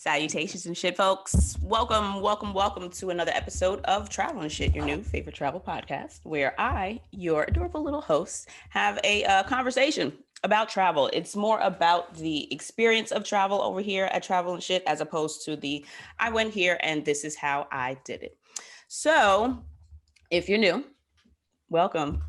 Salutations and shit, folks. Welcome to another episode of Travel and Shit, your new favorite travel podcast, where I, your adorable little host, have a conversation about travel. It's more about the experience of travel over here at Travel and Shit, as opposed to the I went here and this is how I did it. So, if you're new, welcome.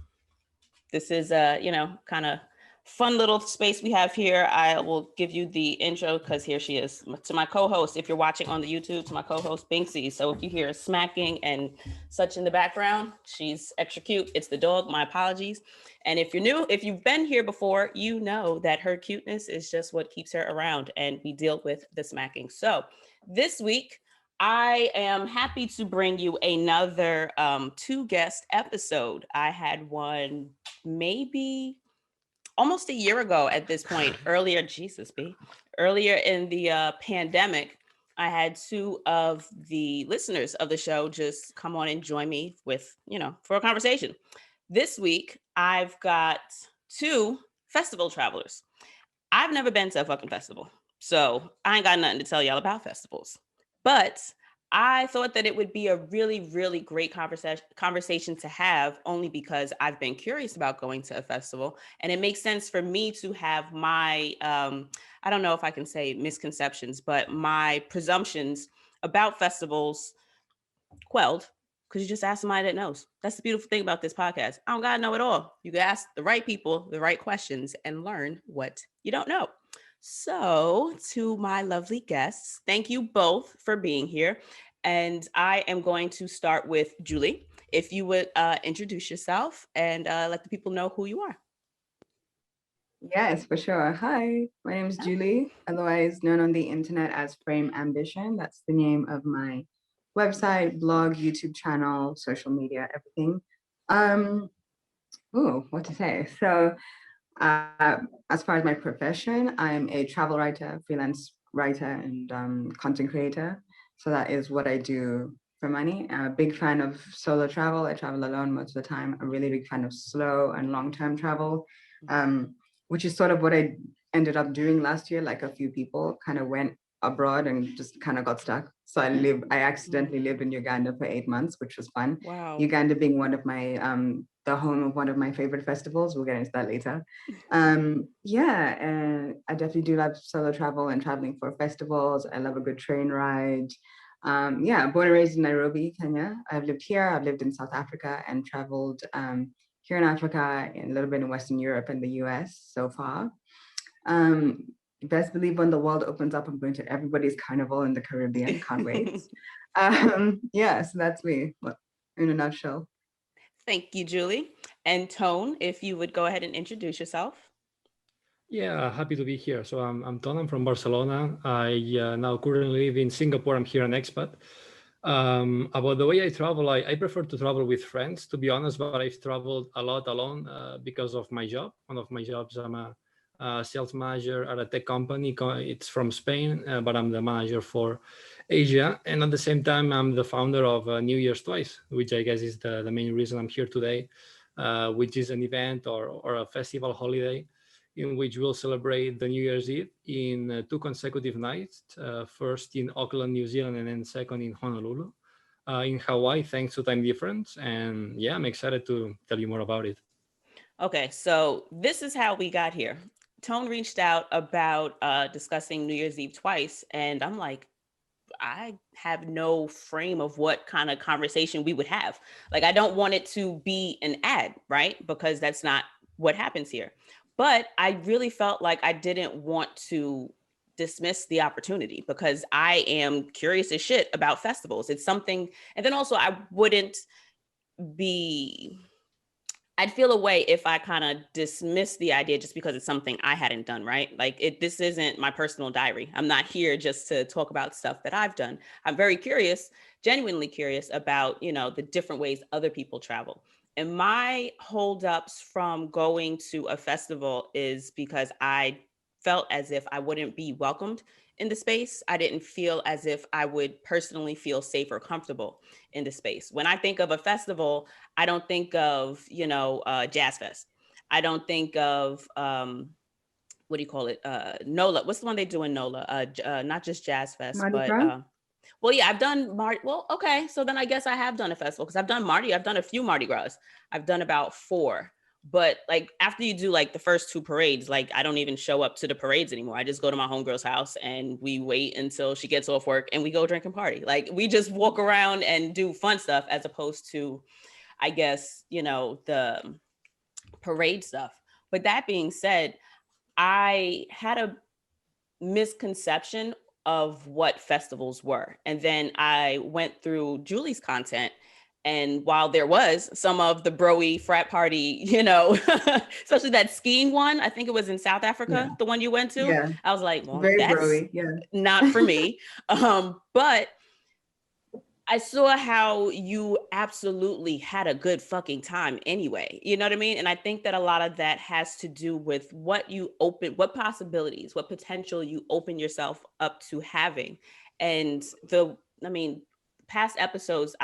This is kind of fun little space we have here. I will give you the intro because here she is. To my co-host, if you're watching on the YouTube, to my co-host Binksy. So if you hear smacking and such in the background, she's extra cute. It's the dog. My apologies. And if you're new, if you've been here before, you know that her cuteness is just what keeps her around, and we deal with the smacking. So this week, I am happy to bring you another two guest episode. I had one maybe almost a year ago at this point, earlier in the pandemic. I had two of the listeners of the show just come on and join me with, for a conversation. This week, I've got two festival travelers. I've never been to a fucking festival, so I ain't got nothing to tell y'all about festivals. But I thought that it would be a really, really great conversation to have, only because I've been curious about going to a festival, and it makes sense for me to have my, I don't know if I can say misconceptions, but my presumptions about festivals quelled, because you just ask somebody that knows. That's the beautiful thing about this podcast. I don't gotta know it all. You can ask the right people the right questions and learn what you don't know. So, to my lovely guests, thank you both for being here. And I am going to start with Julie. If you would introduce yourself and let the people know who you are. Yes, for sure. Hi, my name is Julie, otherwise known on the internet as Frame Ambition. That's the name of my website, blog, YouTube channel, social media, everything. What to say? So, as far as my profession, I'm a travel writer, freelance writer, and content creator. So that is what I do for money. I'm a big fan of solo travel. I travel alone most of the time. I'm a really big fan of slow and long-term travel, which is sort of what I ended up doing last year. Like a few people kind of went abroad and just kind of got stuck. So I accidentally lived in Uganda for 8 months, which was fun. Wow. Uganda being one of my, the home of one of my favorite festivals. We'll get into that later. Yeah, and I definitely do love solo travel and traveling for festivals. I love a good train ride. Yeah, born and raised in Nairobi, Kenya. I've lived here, I've lived in South Africa and traveled here in Africa and a little bit in Western Europe and the US so far. Best believe when the world opens up, I'm going to everybody's carnival in the Caribbean. Can't wait. Yeah, so that's me in a nutshell. Thank you, Julie. And Tone, if you would go ahead and introduce yourself. Yeah, happy to be here. So I'm Ton. I'm from Barcelona. I now currently live in Singapore. I'm here an expat. About the way I travel, I prefer to travel with friends, to be honest, but I've traveled a lot alone because of my job. One of my jobs, I'm a sales manager at a tech company. It's from Spain, but I'm the manager for Asia. And at the same time, I'm the founder of New Year's Twice, which I guess is the main reason I'm here today, which is an event or a festival holiday in which we'll celebrate the New Year's Eve in 2 consecutive nights, first in Auckland, New Zealand, and then second in Honolulu, in Hawaii, thanks to time difference. And yeah, I'm excited to tell you more about it. Okay, so this is how we got here. Tone reached out about discussing New Year's Eve twice, and I'm like, I have no frame of what kind of conversation we would have. Like, I don't want it to be an ad, right? Because that's not what happens here. But I really felt like I didn't want to dismiss the opportunity because I am curious as shit about festivals. It's something, and then also I wouldn't be, I'd feel a way if I kind of dismiss the idea just because it's something I hadn't done, right? Like this isn't my personal diary. I'm not here just to talk about stuff that I've done. I'm very curious, genuinely curious about, the different ways other people travel. And my holdups from going to a festival is because I felt as if I wouldn't be welcomed in the space. I didn't feel as if I would personally feel safe or comfortable in the space. When I think of a festival, I don't think of, Jazz Fest. I don't think of what do you call it? NOLA. What's the one they do in NOLA? Not just Jazz Fest, Mardi but Gras? well, yeah, I've done Mardi. Well, okay, so then I guess I have done a festival because I've done Mardi. I've done a few Mardi Gras. I've done about 4. But like after you do like the first 2 parades, like I don't even show up to the parades anymore. I just go to my homegirl's house and we wait until she gets off work and we go drink and party. Like we just walk around and do fun stuff as opposed to, I guess, the parade stuff. But that being said, I had a misconception of what festivals were. And then I went through Julie's content. And while there was some of the broy frat party, especially that skiing one, I think it was in South Africa, Yeah. the one you went to, Yeah. I was like, well, Very that's broy. Yeah. not for me. But I saw how you absolutely had a good fucking time anyway. You know what I mean? And I think that a lot of that has to do with what possibilities, what potential you open yourself up to having. And past episodes,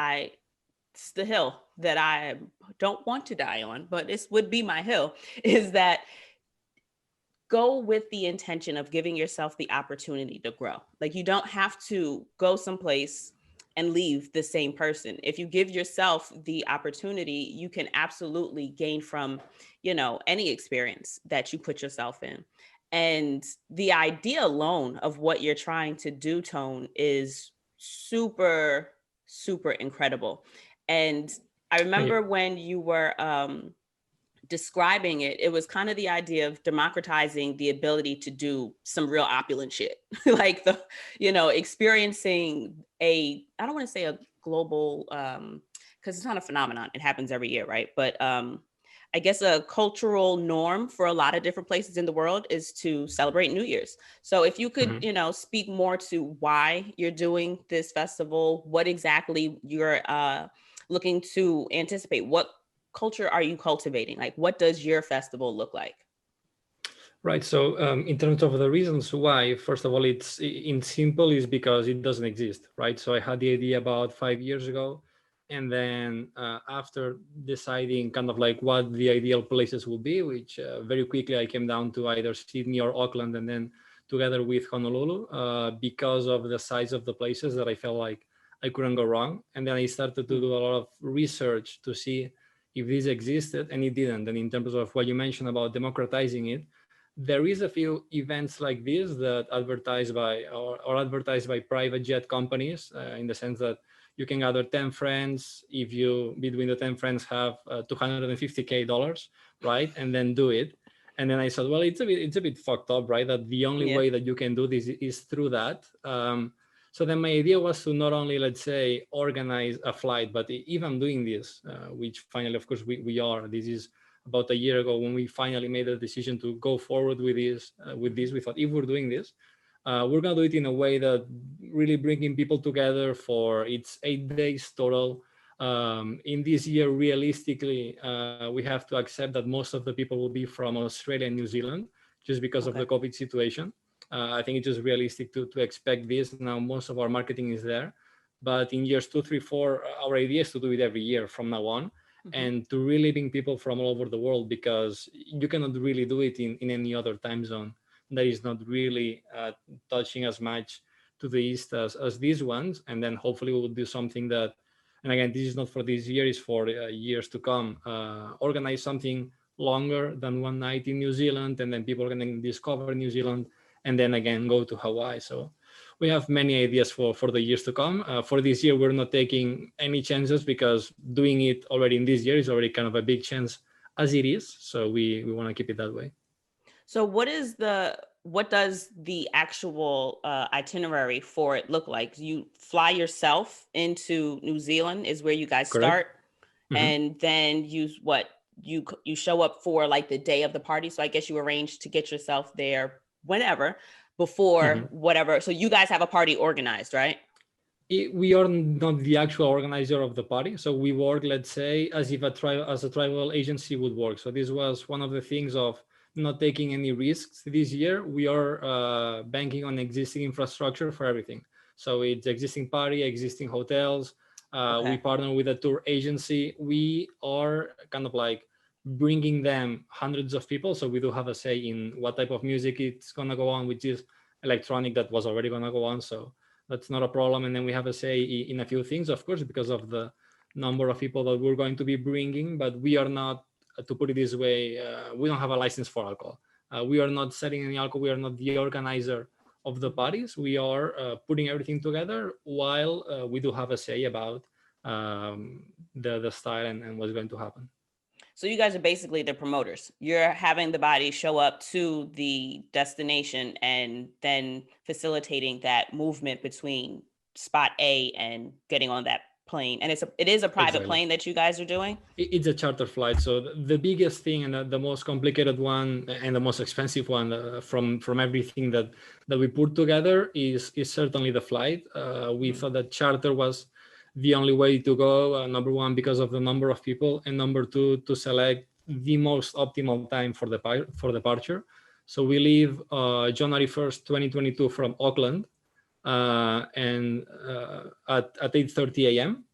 it's the hill that I don't want to die on, but this would be my hill, is that go with the intention of giving yourself the opportunity to grow. Like you don't have to go someplace and leave the same person. If you give yourself the opportunity, you can absolutely gain from, any experience that you put yourself in. And the idea alone of what you're trying to do, Tone, is super, super incredible. And I Thank you. remember when you were describing it, it was kind of the idea of democratizing the ability to do some real opulent shit. Like experiencing I don't want to say a global, because it's not a phenomenon, it happens every year, right? But I guess a cultural norm for a lot of different places in the world is to celebrate New Year's. So if you could, speak more to why you're doing this festival, what exactly you're looking to anticipate, what culture are you cultivating? Like, what does your festival look like? Right. So in terms of the reasons why, first of all, it's in simple is because it doesn't exist, right? So I had the idea about 5 years ago. And then after deciding kind of like what the ideal places would be, which very quickly I came down to either Sydney or Auckland, and then together with Honolulu, because of the size of the places that I felt like I couldn't go wrong. And then I started to do a lot of research to see if this existed, and it didn't. And in terms of what you mentioned about democratizing it, there is a few events like this that advertised by or advertised by private jet companies, in the sense that you can gather 10 friends. If you between the 10 friends have $250K, right, and then do it. And then I said, well, it's a bit fucked up, right? That the only way that you can do this is through that. So then my idea was to not only, let's say, organize a flight, but even doing this, which finally, of course, we are. This is about a year ago when we finally made the decision to go forward with this. We thought, if we're doing this, we're going to do it in a way that really bringing people together for its 8 days total. In this year, realistically, we have to accept that most of the people will be from Australia and New Zealand, just because of the COVID situation. I think it's just realistic to expect this. Now, most of our marketing is there. But in years 2, 3, 4, our idea is to do it every year from now on. And to really bring people from all over the world, because you cannot really do it in any other time zone that is not really touching as much to the east as these ones. And then hopefully we'll do something that, and again, this is not for this year, it's for years to come, organize something longer than one night in New Zealand, and then people can discover New Zealand, and then again go to Hawaii. So we have many ideas for the years to come. For this year, we're not taking any chances, because doing it already in this year is already kind of a big chance as it is. So we want to keep it that way. So what does the actual itinerary for it look like? You fly yourself into New Zealand is where you guys start. And then you show up for like the day of the party. So I guess you arrange to get yourself there whenever before whatever. So you guys have a party organized, right? We are not the actual organizer of the party. So we work, let's say, as if a travel agency would work. So this was one of the things of not taking any risks this year. We are banking on existing infrastructure for everything. So it's existing party, existing hotels. We partner with a tour agency. We are kind of like bringing them hundreds of people. So we do have a say in what type of music it's going to go on, which is electronic that was already going to go on. So that's not a problem. And then we have a say in a few things, of course, because of the number of people that we're going to be bringing. But we are not, to put it this way, we don't have a license for alcohol. We are not selling any alcohol. We are not the organizer of the parties. We are putting everything together while we do have a say about the style and what's going to happen. So you guys are basically the promoters. You're having the body show up to the destination and then facilitating that movement between spot A and getting on that plane. And it is a private plane that you guys are doing? It's a charter flight. So the biggest thing and the most complicated one and the most expensive one from everything that we put together is certainly the flight. We thought that charter was the only way to go, number one, because of the number of people, and number two, to select the most optimal time for departure. So we leave January 1st, 2022 from Auckland and at 8:30 a.m.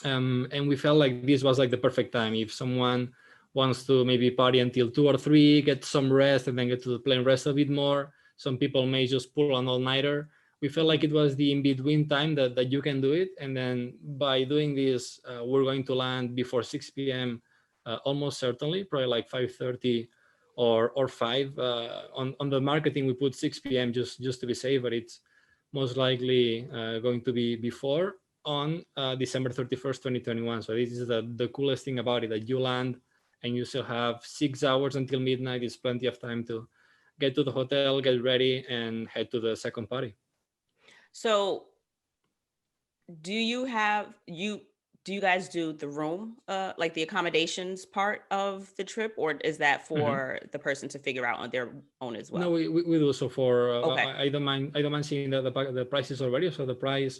And we felt like this was like the perfect time. If someone wants to maybe party until 2 or 3, get some rest, and then get to the plane, rest a bit more. Some people may just pull an all-nighter. We felt like it was the in-between time that you can do it. And then by doing this, we're going to land before 6 p.m. Almost certainly, probably like 5:30 or 5. On the marketing, we put 6 p.m. just to be safe, but it's most likely going to be before, on December 31st, 2021. So this is the coolest thing about it, that you land and you still have 6 hours until midnight. It's plenty of time to get to the hotel, get ready, and head to the second party. So do you guys do the room, like the accommodations part of the trip, or is that for the person to figure out on their own as well? No, we do. So for okay. I don't mind seeing the prices already. So the price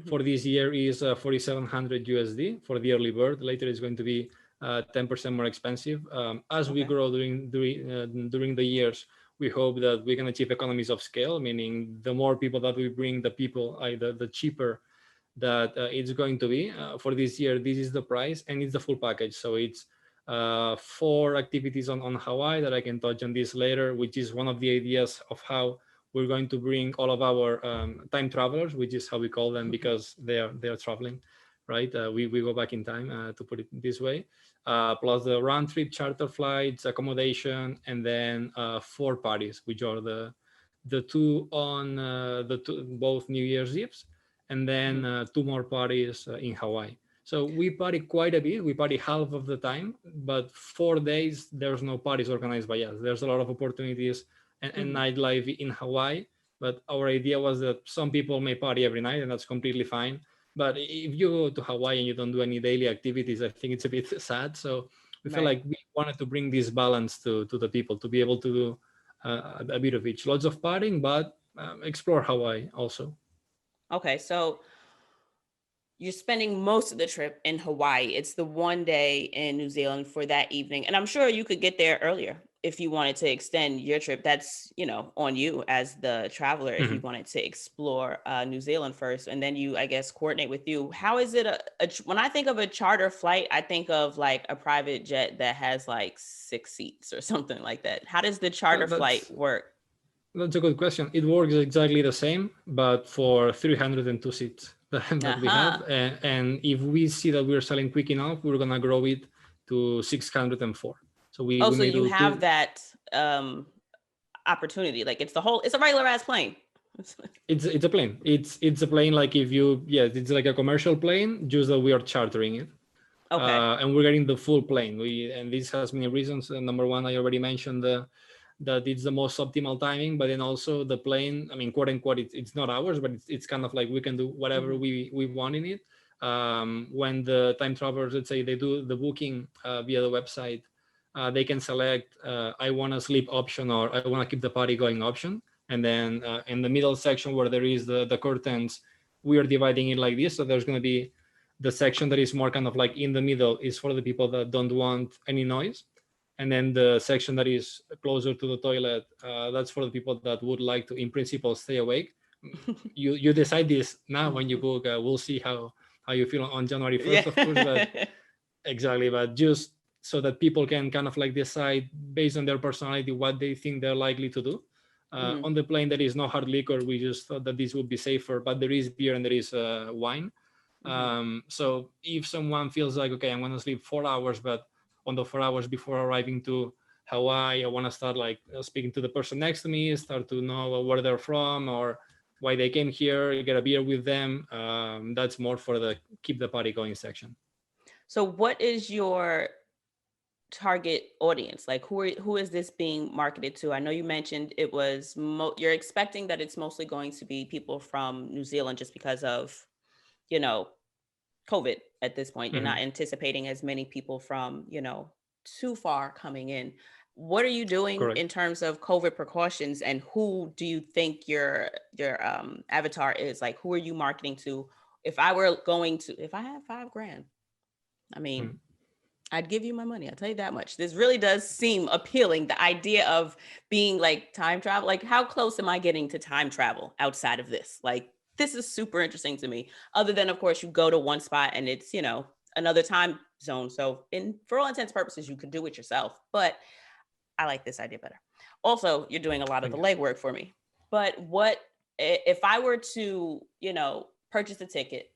for this year is 4,700 USD for the early bird. Later it's going to be 10% more expensive. As we grow during the years, we hope that we can achieve economies of scale, meaning the more people that we bring, the cheaper that it's going to be. For this year, this is the price, and it's the full package. So it's 4 activities on Hawaii that I can touch on this later, which is one of the ideas of how we're going to bring all of our time travelers, which is how we call them, because they are traveling, right? We go back in time, to put it this way. Plus the round trip charter flights, accommodation, and then 4 parties, which are the 2 on both New Year's Eves, and then 2 more parties in Hawaii. So we party quite a bit. We party half of the time, but 4 days, there's no parties organized by us. There's a lot of opportunities and nightlife in Hawaii. But our idea was that some people may party every night, and that's completely fine. But if you go to Hawaii and you don't do any daily activities, I think it's a bit sad. So we felt like we wanted to bring this balance to the people, to be able to do a bit of each. Lots of partying, but explore Hawaii also. Okay, so you're spending most of the trip in Hawaii. It's the one day in New Zealand for that evening. And I'm sure you could get there earlier if you wanted to extend your trip. That's, on you as the traveler, if you wanted to explore New Zealand first, and then you, I guess, coordinate with you. How is it when I think of a charter flight, I think of like a private jet that has like 6 seats or something like that. How does the charter flight work? That's a good question. It works exactly the same, but for 302 seats that we have. And if we see that we're selling quick enough, we're going to grow it to 604. So we so you have that opportunity. Like it's a regular ass plane. It's a plane. It's a plane like it's like a commercial plane, just that we are chartering it. Okay. And we're getting the full plane. And this has many reasons. Number one, I already mentioned that it's the most optimal timing, but then also the plane, I mean, quote unquote, it's not ours, but it's kind of like we can do whatever we want in it. When the time travelers, let's say they do the booking via the website, they can select I want to sleep option, or I want to keep the party going option. And then in the middle section where there is the curtains, we are dividing it like this. So there's going to be the section that is more kind of like in the middle is for the people that don't want any noise. And then the section that is closer to the toilet, that's for the people that would like to, in principle, stay awake. You decide this now when you book. We'll see how you feel on January 1st, of course. But exactly, but just so that people can kind of like decide based on their personality what they think they're likely to do. On the plane, there is no hard liquor. We just thought that this would be safer, but there is beer and there is wine. So if someone feels like, okay, I'm going to sleep 4 hours, but on the 4 hours before arriving to Hawaii, I want to start like speaking to the person next to me, start to know where they're from or why they came here, get a beer with them. That's more for the keep the party going section. So what is your target audience? Like who is this being marketed to? I know you mentioned it was you're expecting that it's mostly going to be people from New Zealand just because of, you know, COVID at this point. You're not anticipating as many people from, you know, too far coming in. What are you doing Correct. in terms of COVID precautions, and who do you think your avatar is? Like, who are you marketing to? If I had $5,000, I mean, I'd give you my money. I'll tell you that much. This really does seem appealing. The idea of being like time travel, like how close am I getting to time travel outside of this? Like, this is super interesting to me. Other than, of course, you go to one spot and it's, you know, another time zone. So for all intents and purposes, you could do it yourself. But I like this idea better. Also, you're doing a lot of the legwork for me. But what if I were to, you know, purchase a ticket?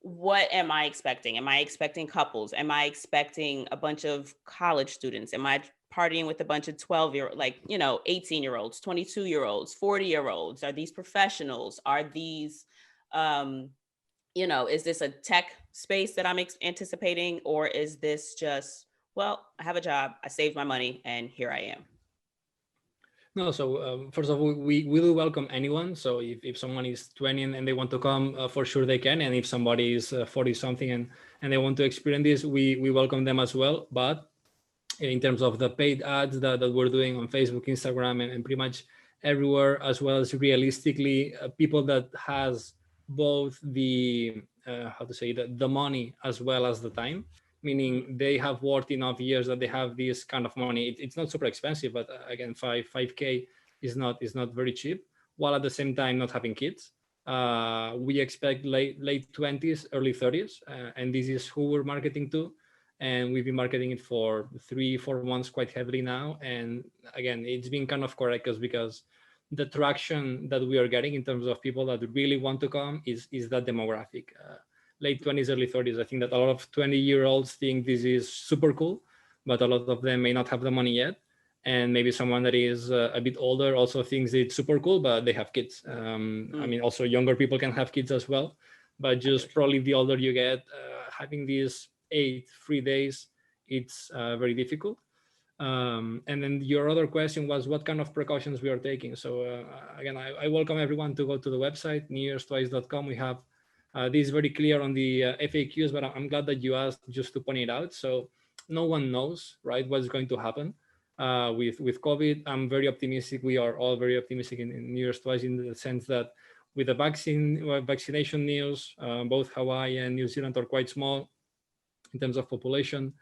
What am I expecting? Am I expecting couples? Am I expecting a bunch of college students? Am I partying with a bunch of 12-year-olds, like, you know, 18-year-olds, 22-year-olds, 40-year-olds? Are these professionals? Are these, you know, is this a tech space that I'm anticipating? Or is this just, well, I have a job, I saved my money, and here I am? No, so first of all, we do welcome anyone. So if someone is 20 and they want to come, for sure they can. And if somebody is 40 something and they want to experience this, we welcome them as well. But in terms of the paid ads that we're doing on Facebook, Instagram, and pretty much everywhere, as well as realistically people that has both the, the money as well as the time, meaning they have worked enough years that they have this kind of money. It's not super expensive, but again, 5K is not very cheap, while at the same time not having kids. We expect late 20s, early 30s, and this is who we're marketing to. And we've been marketing it for 3-4 months quite heavily now. And again, it's been kind of correct because the traction that we are getting in terms of people that really want to come is that demographic. Late 20s, early 30s. I think that a lot of 20-year-olds think this is super cool, but a lot of them may not have the money yet. And maybe someone that is a bit older also thinks it's super cool, but they have kids. I mean, also younger people can have kids as well, but just probably the older you get, having these 8 free days, it's very difficult. And then your other question was what kind of precautions we are taking. So again, I welcome everyone to go to the website, newyearstwice.com. We have this is very clear on the FAQs, but I'm glad that you asked just to point it out. So no one knows, right, what's going to happen with COVID. I'm very optimistic. We are all very optimistic in New Year's Twice in the sense that with the vaccination news, both Hawaii and New Zealand are quite small in terms of population.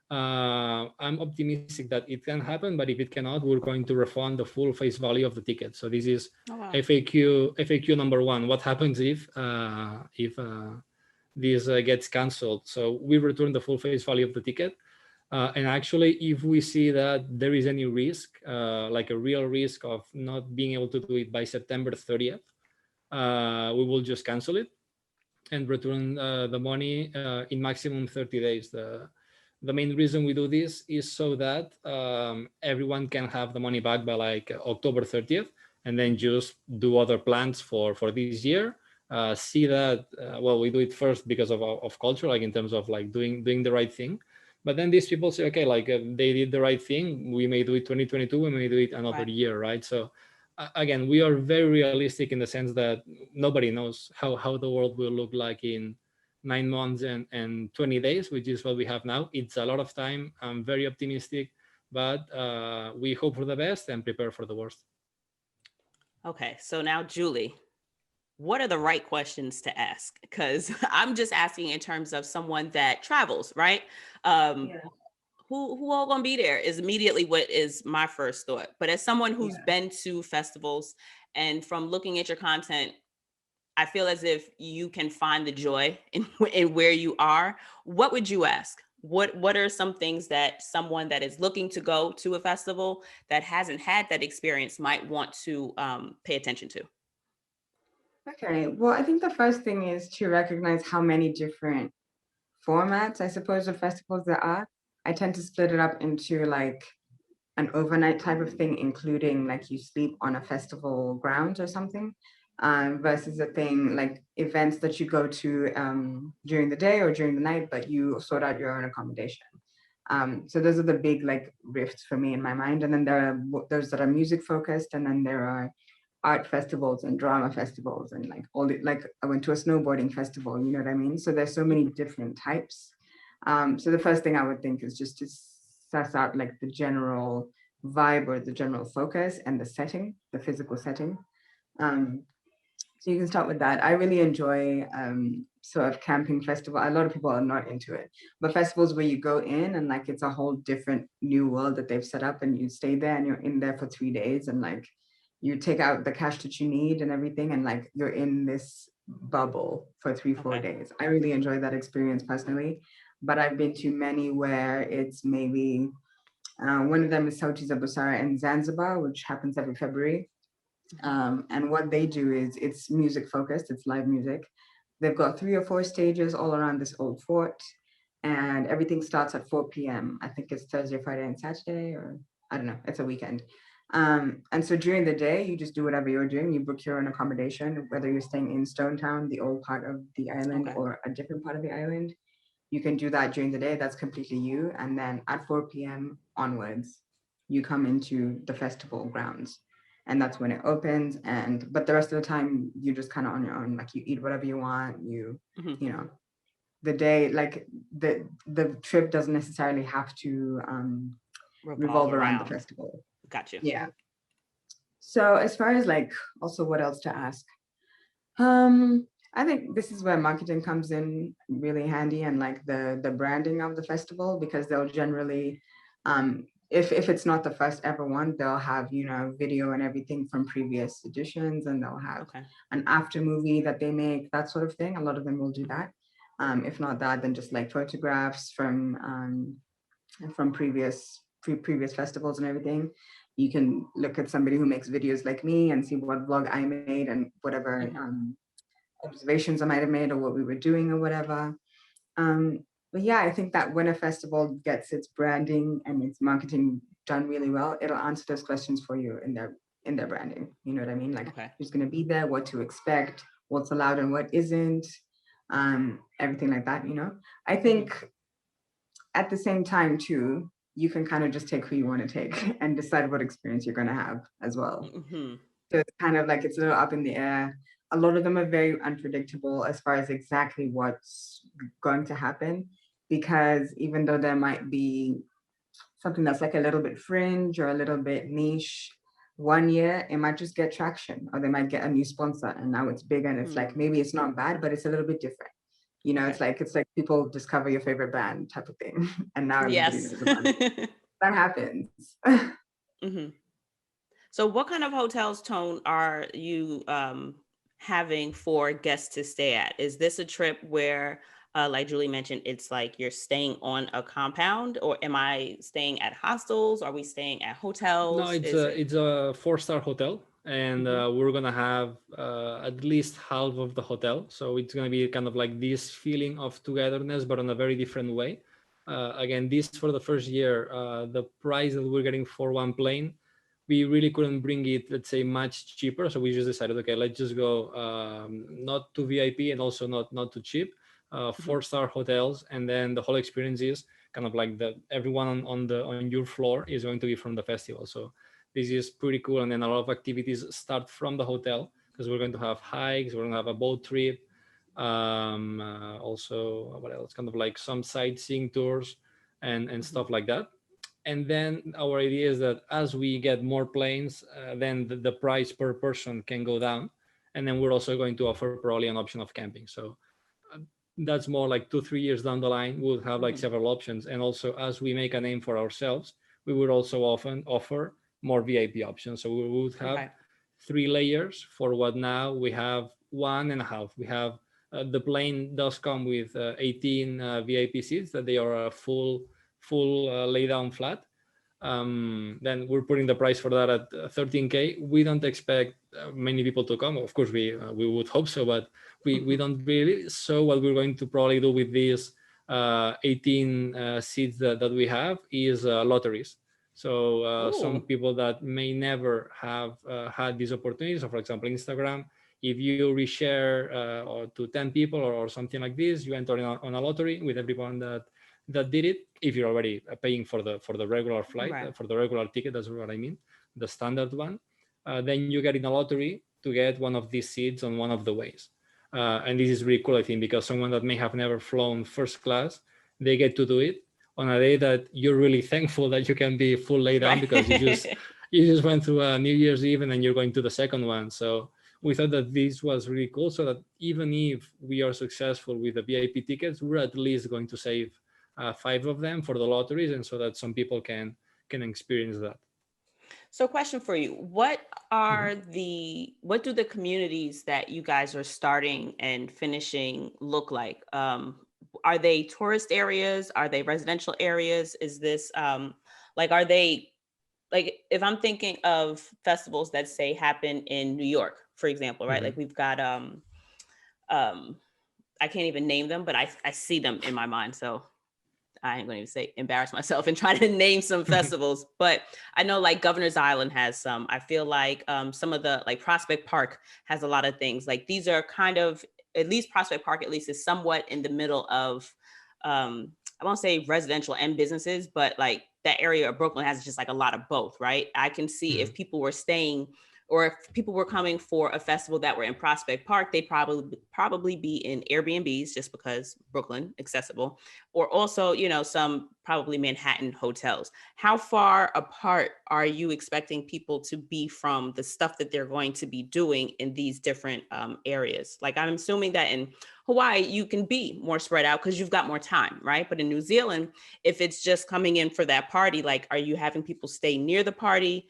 I'm optimistic that it can happen, but if it cannot, we're going to refund the full face value of the ticket. So this is FAQ number 1. What happens if this gets canceled? So we return the full face value of the ticket. And actually, if we see that there is any risk, like a real risk of not being able to do it by September 30th, we will just cancel it and return the money in maximum 30 days. The main reason we do this is so that everyone can have the money back by like October 30th, and then just do other plans for this year. See that, well, we do it first because of culture, like in terms of like doing the right thing. But then these people say, okay, like they did the right thing. We may do it 2022, we may do it another year, right? So again, we are very realistic in the sense that nobody knows how the world will look like in 9 months and 20 days, which is what we have now. It's a lot of time. I'm very optimistic, but we hope for the best and prepare for the worst. Okay, so now Julie, what are the right questions to ask? Because I'm just asking in terms of someone that travels, right? Who all gonna be there is immediately what is my first thought. But as someone who's been to festivals, and from looking at your content, I feel as if you can find the joy in where you are. What would you ask? What are some things that someone that is looking to go to a festival that hasn't had that experience might want to pay attention to? Okay, well, I think the first thing is to recognize how many different formats, I suppose, of festivals there are. I tend to split it up into like an overnight type of thing, including like you sleep on a festival grounds or something, versus a thing like events that you go to during the day or during the night, but you sort out your own accommodation. So those are the big like rifts for me in my mind. And then there are those that are music focused, and then there are art festivals and drama festivals and like all the like I went to a snowboarding festival, you know what I mean? So there's so many different types. So the first thing I would think is just to suss out like the general vibe or the general focus and the setting, the physical setting. Um, so you can start with that. I really enjoy sort of camping festival. A lot of people are not into it, but festivals where you go in and like it's a whole different new world that they've set up, and you stay there and you're in there for 3 days, and like you take out the cash that you need and everything, and like you're in this bubble for 3 4 days. I really enjoy that experience personally, but I've been to many where it's maybe one of them is Sauti za Busara in Zanzibar, which happens every February. And what they do is it's music focused, it's live music. They've got 3 or 4 stages all around this old fort, and everything starts at 4 p.m. I think it's Thursday, Friday, and Saturday, or I don't know, it's a weekend. And so during the day, you just do whatever you're doing. You book your own accommodation, whether you're staying in Stone Town, the old part of the island, Okay. or a different part of the island. You can do that during the day. That's completely you. And then at 4 p.m. onwards, you come into the festival grounds. And that's when it opens. And but the rest of the time you're just kind of on your own. Like you eat whatever you want. Mm-hmm. You know, the day like the trip doesn't necessarily have to Revolve revolve around the around. festival. Got you. Yeah. So as far as like also what else to ask? Um, I think this is where marketing comes in really handy, and like the branding of the festival, because they'll generally if it's not the first ever one, they'll have, you know, video and everything from previous editions, and they'll have Okay. an after movie that they make, that sort of thing. A lot of them will do Mm-hmm. that. If not that, then just like photographs from previous festivals and everything. You can look at somebody who makes videos like me and see what vlog I made and whatever Mm-hmm. observations I might have made or what we were doing or whatever. But yeah, I think that when a festival gets its branding and its marketing done really well, it'll answer those questions for you in their branding. You know what I mean? Like Okay. who's going to be there, what to expect, what's allowed and what isn't, everything like that. You know, I think at the same time too, you can kind of just take who you want to take and decide what experience you're going to have as well. Mm-hmm. So it's kind of like it's a little up in the air. A lot of them are very unpredictable as far as exactly what's going to happen, because even though there might be something that's like a little bit fringe or a little bit niche, one year it might just get traction, or they might get a new sponsor and now it's big, and it's like maybe it's not bad, but it's a little bit different. You know, Okay. it's like people discover your favorite band type of thing, and now everybody Yes. knows about it. That happens. Mm-hmm. So, what kind of hotels, Tone, are you having for guests to stay at? Is this a trip where, like Julie mentioned, it's like you're staying on a compound, or am I staying at hostels? Are we staying at No, hotels? Is it? it's a 4-star hotel, and Mhm. we're gonna have at least half of the hotel. So it's gonna be kind of like this feeling of togetherness, but in a very different way. Again, this for the first year, the price that we're getting for one plane, we really couldn't bring it, let's say, much cheaper. So we just decided, okay, let's just go not too VIP and also not too cheap. Mhm. 4-star hotels, and then the whole experience is kind of like the everyone on your floor is going to be from the festival. So this is pretty cool, and then a lot of activities start from the hotel because we're going to have hikes, we're going to have a boat trip, also what else, kind of like some sightseeing tours and Mhm. stuff like that. And then our idea is that as we get more planes, then the price per person can go down, and then we're also going to offer probably an option of camping. So that's more like 2 3 years down the line, we'll have like Mhm. several options. And also, as we make a name for ourselves, we would also often offer more VIP options. So we would have Okay. 3 layers for what now we have 1.5. We have the plane does come with 18 VIP seats that they are a full lay down flat. Then we're putting the price for that at 13K. We don't expect many people to come. Of course, we would hope so, but we don't really. So what we're going to probably do with these 18 seats that we have is lotteries. So some people that may never have had these opportunities, so for example, Instagram, if you reshare or to 10 people or something like this, you enter on a lottery with everyone that did it. If you're already paying for the regular flight, Right. for the regular ticket, that's what I mean, the standard one, then you get in a lottery to get one of these seats on one of the ways. And this is really cool, I think, because someone that may have never flown first class, they get to do it on a day that you're really thankful that you can be full lay down, right? Because you just went through a New Year's Eve and then you're going to the second one. So we thought that this was really cool, so that even if we are successful with the VIP tickets, we're at least going to save 5 of them for the lotteries, and so that some people can experience that. So question for you, what do the communities that you guys are starting and finishing look like? Are they tourist areas? Are they residential areas? Is this are they, like, if I'm thinking of festivals that say happen in New York, for example, right? Like we've got I can't even name them, but I see them in my mind. So I ain't going to say embarrass myself and try to name some festivals, but I know like Governor's Island has some. I feel like some of the, like Prospect Park has a lot of things. Like these are kind of, at least Prospect Park at least is somewhat in the middle of, I won't say residential and businesses, but like that area of Brooklyn has just like a lot of both, right? I can see if people were staying, or if people were coming for a festival that were in Prospect Park, they'd probably be in Airbnbs just because Brooklyn accessible, or also, some probably Manhattan hotels. How far apart are you expecting people to be from the stuff that they're going to be doing in these different areas? Like I'm assuming that in Hawaii, you can be more spread out because you've got more time, right? But in New Zealand, if it's just coming in for that party, like, are you having people stay near the party?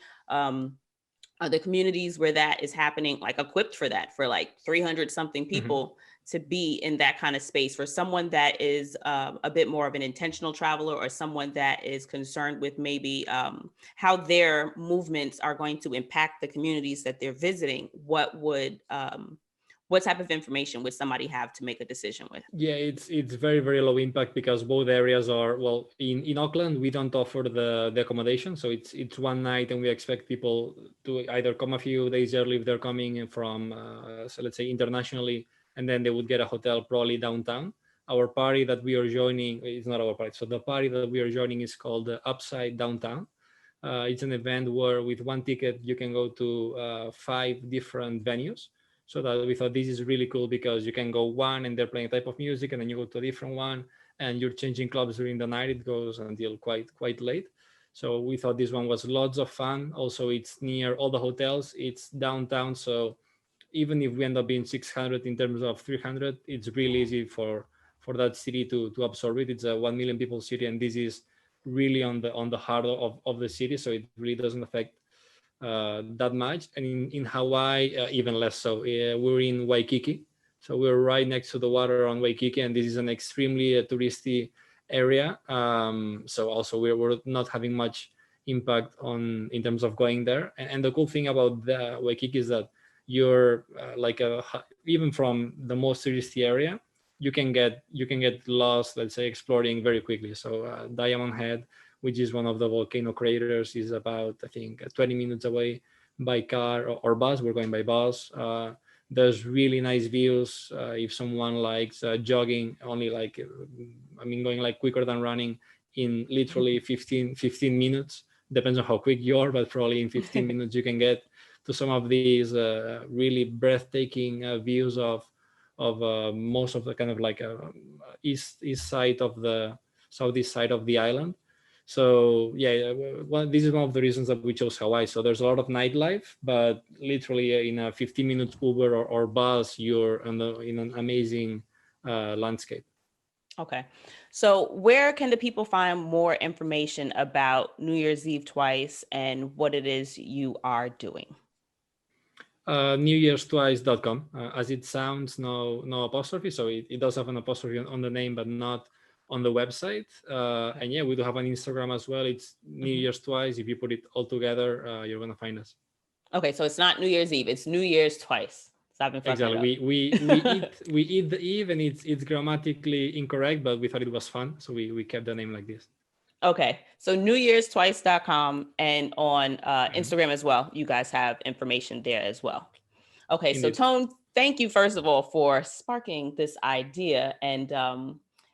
Are the communities where that is happening like equipped for that, for like 300 something people to be in that kind of space? For someone that is a bit more of an intentional traveler, or someone that is concerned with maybe how their movements are going to impact the communities that they're visiting, what type of information would somebody have to make a decision with? Yeah, it's very, very low impact because both areas are, well, in Auckland, we don't offer the accommodation. So it's one night, and we expect people to either come a few days early if they're coming from, so let's say internationally, and then they would get a hotel probably downtown. Our party that we are joining, it's not our party. So the party that we are joining is called the Upside Downtown. It's an event where with one ticket, you can go to 5 different venues. So that we thought this is really cool because you can go one and they're playing a type of music, and then you go to a different one and you're changing clubs during the night. It goes until quite late. So we thought this one was lots of fun. Also, it's near all the hotels. It's downtown. So even if we end up being 600 in terms of 300, it's really easy for that city to absorb it. It's a 1 million people city, and this is really on the heart of the city. So it really doesn't affect that much. And in Hawaii, even less so. We're in Waikiki, so we're right next to the water on Waikiki, and this is an extremely touristy area. So also we're not having much impact in terms of going there. And the cool thing about the Waikiki is that you're even from the most touristy area, you can get lost, let's say, exploring very quickly. So Diamond Head, which is one of the volcano craters, is about, I think, 20 minutes away by car or bus. We're going by bus. There's really nice views. If someone likes jogging, only going like quicker than running in literally 15 minutes. Depends on how quick you are, but probably in 15 minutes you can get to some of these really breathtaking views of most of the kind of like east side of the southeast side of the island. So yeah, this is one of the reasons that we chose Hawaii. So there's a lot of nightlife, but literally in a 15 minutes Uber or bus, you're in an amazing landscape. Okay. So where can the people find more information about New Year's Eve Twice and what it is you are doing? newyearstwice.com. As it sounds, no apostrophe. So it does have an apostrophe on the name, but not on the website. And yeah, we do have an Instagram as well. It's New Year's Twice. If you put it all together, you're gonna find us. Okay, so it's not New Year's Eve, it's New Year's Twice. So I've been fucking Exactly. it up. We eat the eve, and it's grammatically incorrect, but we thought it was fun, so we kept the name like this. Okay, so newyearstwice.com, and on Instagram as well. You guys have information there as well. Okay, Indeed. so Tone, thank you first of all for sparking this idea and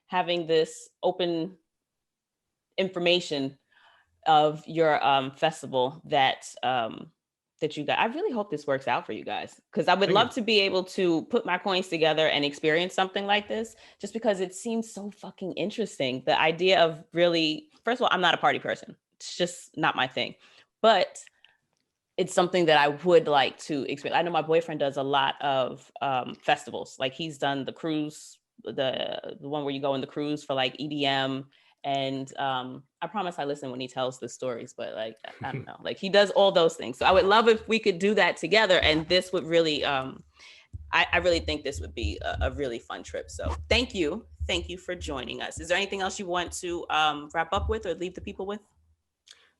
having this open information of your festival that you guys. I really hope this works out for you guys, because I would love to be able to put my coins together and experience something like this, just because it seems so fucking interesting. The idea of really, first of all, I'm not a party person. It's just not my thing, but it's something that I would like to experience. I know my boyfriend does a lot of festivals. Like he's done the cruise, the one where you go in the cruise for like EDM. And I promise I listen when he tells the stories, but like, I don't know, like he does all those things. So I would love if we could do that together. And this would really, I really think this would be a really fun trip. So thank you. Thank you for joining us. Is there anything else you want to wrap up with or leave the people with?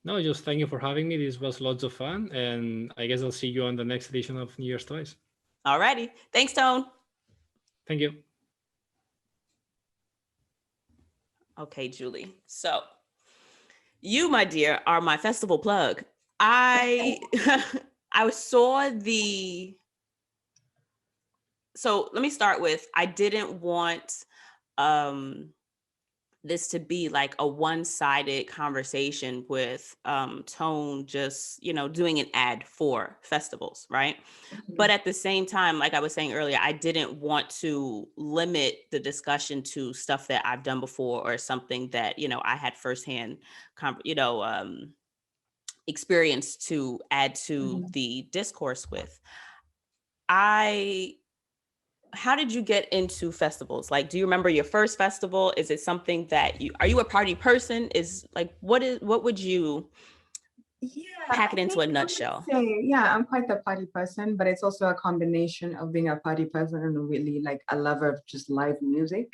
No, just thank you for having me. This was lots of fun. And I guess I'll see you on the next edition of New Year's Twice. All righty. Thanks, Tone. Thank you. Okay, Julie. So you, my dear, are my festival plug. I saw the, so let me start with, I didn't want this to be like a one-sided conversation with Tone just, doing an ad for festivals, right? Mm-hmm. But at the same time, like I was saying earlier, I didn't want to limit the discussion to stuff that I've done before or something that, I had firsthand, experience to add to the discourse with. How did you get into festivals? Like, do you remember your first festival? Is it something that are you a party person? Is like, what would you pack it into a nutshell? I'm quite the party person, but it's also a combination of being a party person and really like a lover of just live music.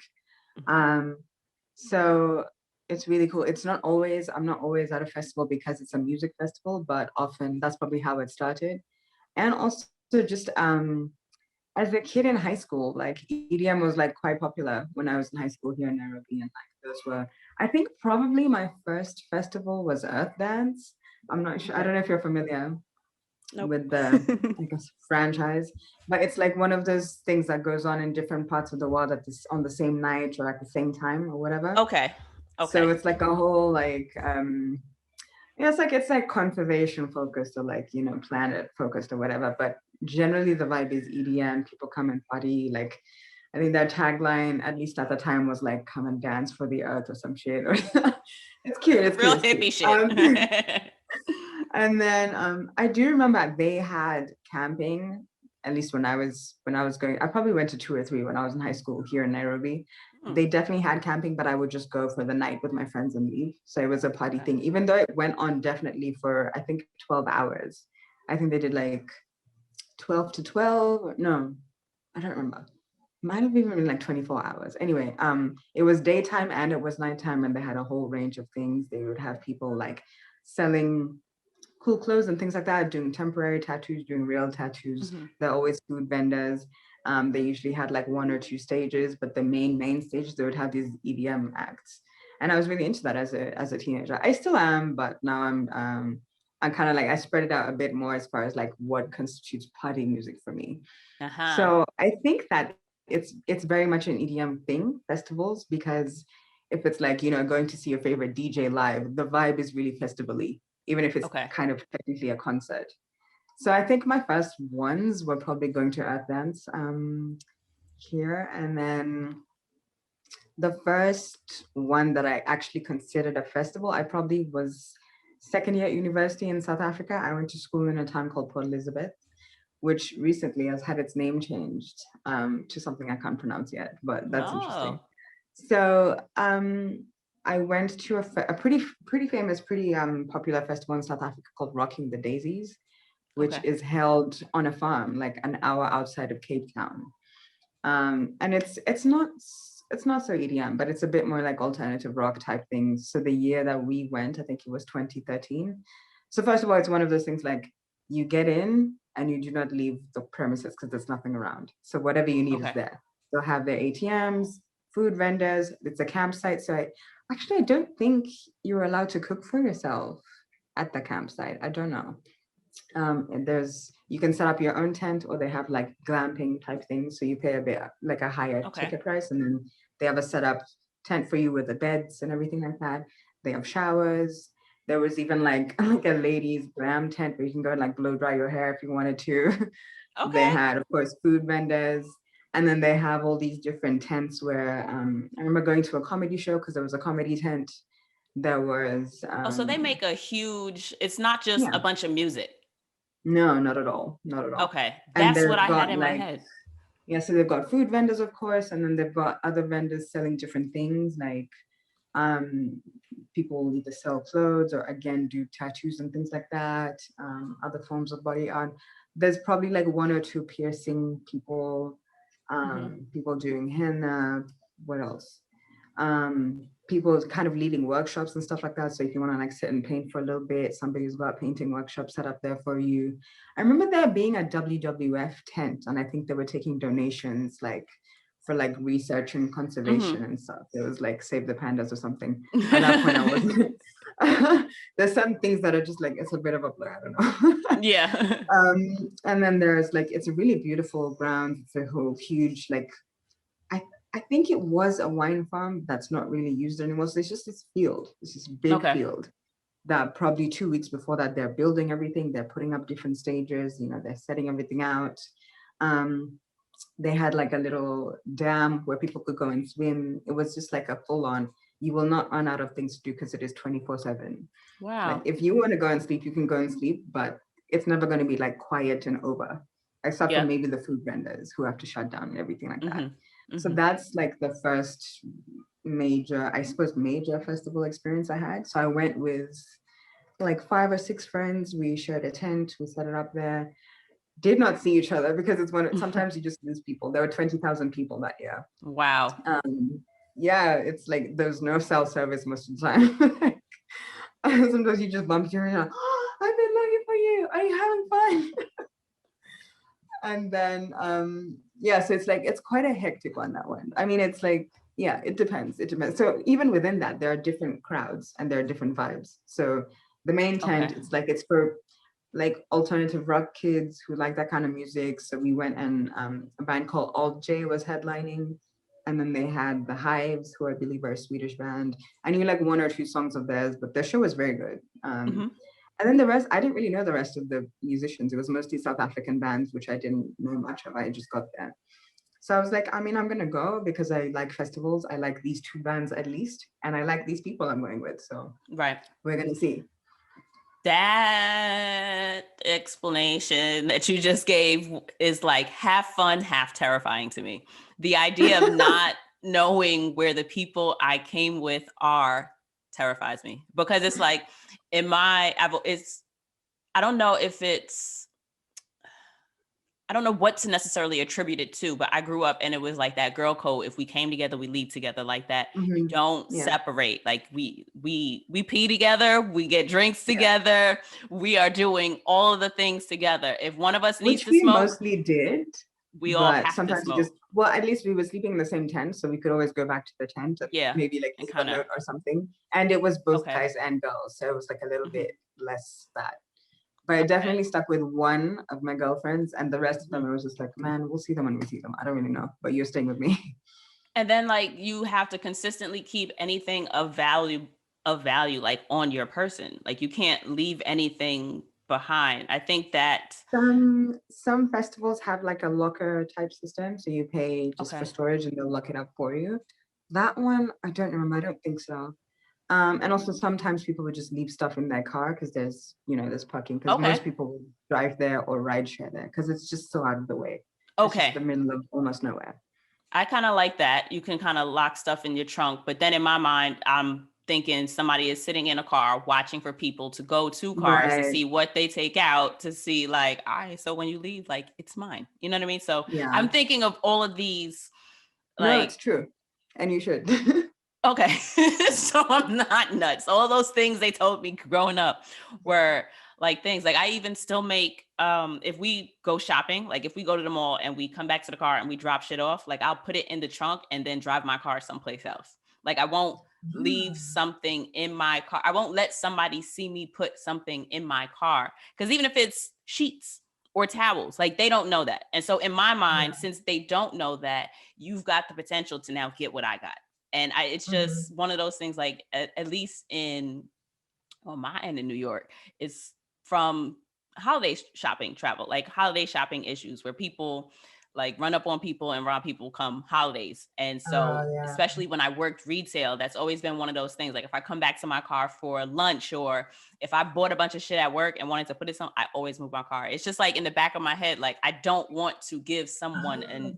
So it's really cool. I'm not always at a festival because it's a music festival, but often that's probably how it started. And also just, as a kid in high school, like EDM was like quite popular when I was in high school here in Nairobi, and like those were, I think probably my first festival was Earth Dance. I'm not sure. I don't know if you're familiar with the I guess franchise, but it's like one of those things that goes on in different parts of the world on the same night or at the same time or whatever. Okay. So it's like a whole like it's like conservation focused or like planet focused or whatever, but generally the vibe is EDM. People come and party. Like I think their tagline, at least at the time, was like "Come and dance for the earth" or some shit. It's cute. It's real cute, hippie shit. And then I do remember they had camping. At least when I was going, I probably went to 2 or 3 when I was in high school here in Nairobi. They definitely had camping, but I would just go for the night with my friends and leave. So it was a party thing, even though it went on definitely for, I think, 12 hours. I think they did like 12 to 12. No, I don't remember. Might have even been like 24 hours. Anyway, it was daytime and it was nighttime, and they had a whole range of things. They would have people like selling cool clothes and things like that, doing temporary tattoos, doing real tattoos. They're always food vendors. They usually had like 1 or 2 stages, but the main stages, they would have these EDM acts. And I was really into that as a teenager. I still am, but now I'm kind of like, I spread it out a bit more as far as like what constitutes party music for me. So I think that it's very much an EDM thing, festivals, because if it's like, going to see your favorite DJ live, the vibe is really festival-y, even if it's kind of technically a concert. So I think my first ones were probably going to Earth Dance here. And then the first one that I actually considered a festival, I probably was second year at university in South Africa. I went to school in a town called Port Elizabeth, which recently has had its name changed to something I can't pronounce yet, but that's interesting. So I went to a pretty famous, pretty popular festival in South Africa called Rocking the Daisies, which is held on a farm, like an hour outside of Cape Town. And it's not so EDM, but it's a bit more like alternative rock type things. So the year that we went, I think it was 2013. So first of all, it's one of those things like you get in and you do not leave the premises because there's nothing around. So whatever you need is there. They'll have their ATMs, food vendors. It's a campsite. So I don't think you're allowed to cook for yourself at the campsite. I don't know. You can set up your own tent, or they have like glamping type things. So you pay a bit like a higher ticket price, and then they have a set up tent for you with the beds and everything like that. They have showers. There was even like a ladies' glam tent where you can go and like blow dry your hair if you wanted to. They had, of course, food vendors. And then they have all these different tents where I remember going to a comedy show because there was a comedy tent. There was so they make a huge, it's not just a bunch of music. No, not at all. Not at all. Okay. That's what I had in my head. Yeah, so they've got food vendors, of course, and then they've got other vendors selling different things, like people will either sell clothes or again do tattoos and things like that, other forms of body art. There's probably like one or two piercing people, people doing henna, what else? People kind of leading workshops and stuff like that. So if you want to like sit and paint for a little bit, somebody's got a painting workshop set up there for you. I remember there being a WWF tent, and I think they were taking donations like for like research and conservation and stuff. It was like Save the Pandas or something. At that point I wasn't. There's some things that are just like, it's a bit of a blur, I don't know. Yeah. And then there's like, it's a really beautiful ground. It's a whole huge, like, I think it was a wine farm that's not really used anymore. So it's just this field, it's this big field that probably 2 weeks before that, they're building everything. They're putting up different stages, you know, they're setting everything out. They had like a little dam where people could go and swim. It was just like a full on, you will not run out of things to do because it is 24/7. Wow. Like if you want to go and sleep, you can go and sleep, but it's never going to be like quiet and over, except for maybe the food vendors who have to shut down and everything like that. So that's like the first major festival experience I had. So I went with like 5 or 6 friends. We shared a tent, we set it up there. Did not see each other because it's sometimes you just lose people. There were 20,000 people that year. Wow. Yeah, it's like there's no cell service most of the time. Sometimes you just bump into her and you're like, oh, I've been looking for you. Are you having fun? And then so it's like, it's quite a hectic one, that one. I mean, it's like, yeah, it depends. So even within that, there are different crowds and there are different vibes. So the main tent, it's like, it's for like alternative rock kids who like that kind of music. So we went and a band called Alt J was headlining. And then they had the Hives, who I believe are a Swedish band. I knew like 1 or 2 songs of theirs, but their show was very good. And then the rest, I didn't really know the rest of the musicians. It was mostly South African bands, which I didn't know much of. I just got there. So I was like, I mean, I'm going to go because I like festivals. I like these 2 bands at least. And I like these people I'm going with. So we're going to see. That explanation that you just gave is like half fun, half terrifying to me. The idea of not knowing where the people I came with are terrifies me, because it's like I don't know what to necessarily attribute it to, but I grew up and it was like that girl code. If we came together, we leave together like that. We don't separate. Like we pee together, we get drinks together. We are doing all of the things together. If one of us needs to smoke, mostly did. We all have sometimes to smoke. At least we were sleeping in the same tent, so we could always go back to the tent and maybe like leave a note or something. And it was both guys and girls, so it was like a little bit less that. But I definitely stuck with one of my girlfriends, and the rest of them, I was just like, man, we'll see them when we see them. I don't really know, but you're staying with me. And then like you have to consistently keep anything of value like on your person. Like you can't leave anything behind. I think that some festivals have like a locker type system, so you pay just for storage and they'll lock it up for you. That one, I don't remember. I don't think so. And also sometimes people would just leave stuff in their car because there's parking, because most people will drive there or ride share there because it's just so out of the way. It's just the middle of almost nowhere. I kind of like that. You can kind of lock stuff in your trunk, but then in my mind, I'm thinking somebody is sitting in a car watching for people to go to cars to see what they take out, to see like, all right, so when you leave, like, it's mine. You know what I mean? So I'm thinking of all of these. Like, no, it's true. And you should. Okay. So I'm not nuts. All those things they told me growing up were like things like I even still make, if we go shopping, like if we go to the mall and we come back to the car and we drop shit off, like I'll put it in the trunk and then drive my car someplace else. Like I won't leave something in my car. I won't let somebody see me put something in my car. Because even if it's sheets or towels, like they don't know that. And so in my mind, since they don't know that, you've got the potential to now get what I got. And it's just one of those things, like at least on my end in New York, it's from holiday shopping travel, like holiday shopping issues where people like run up on people and rob people come holidays. And so especially when I worked retail, that's always been one of those things. Like if I come back to my car for lunch, or if I bought a bunch of shit at work and wanted to put it I always move my car. It's just like in the back of my head, like I don't want to give someone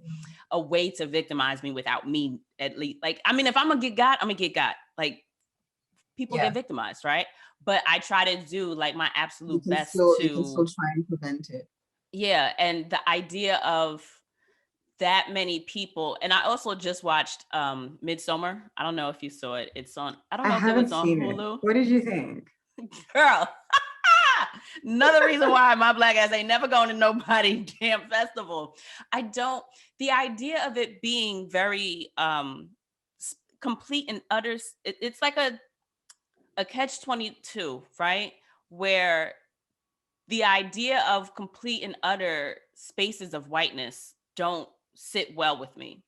a way to victimize me without me at least. Like, I mean, if I'm gonna get got, I'm gonna get got. Like people get victimized, right? But I try to do like my absolute best You can still try and prevent it. Yeah. And the idea of that many people, and I also just watched Midsummer. I don't know if you saw it. It's on, I don't know if it was on Hulu. What did you think? Girl. Another reason why my black ass ain't never going to nobody damn festival. The idea of it being very complete and utter, it's like a catch-22, right? Where the idea of complete and utter spaces of whiteness don't sit well with me.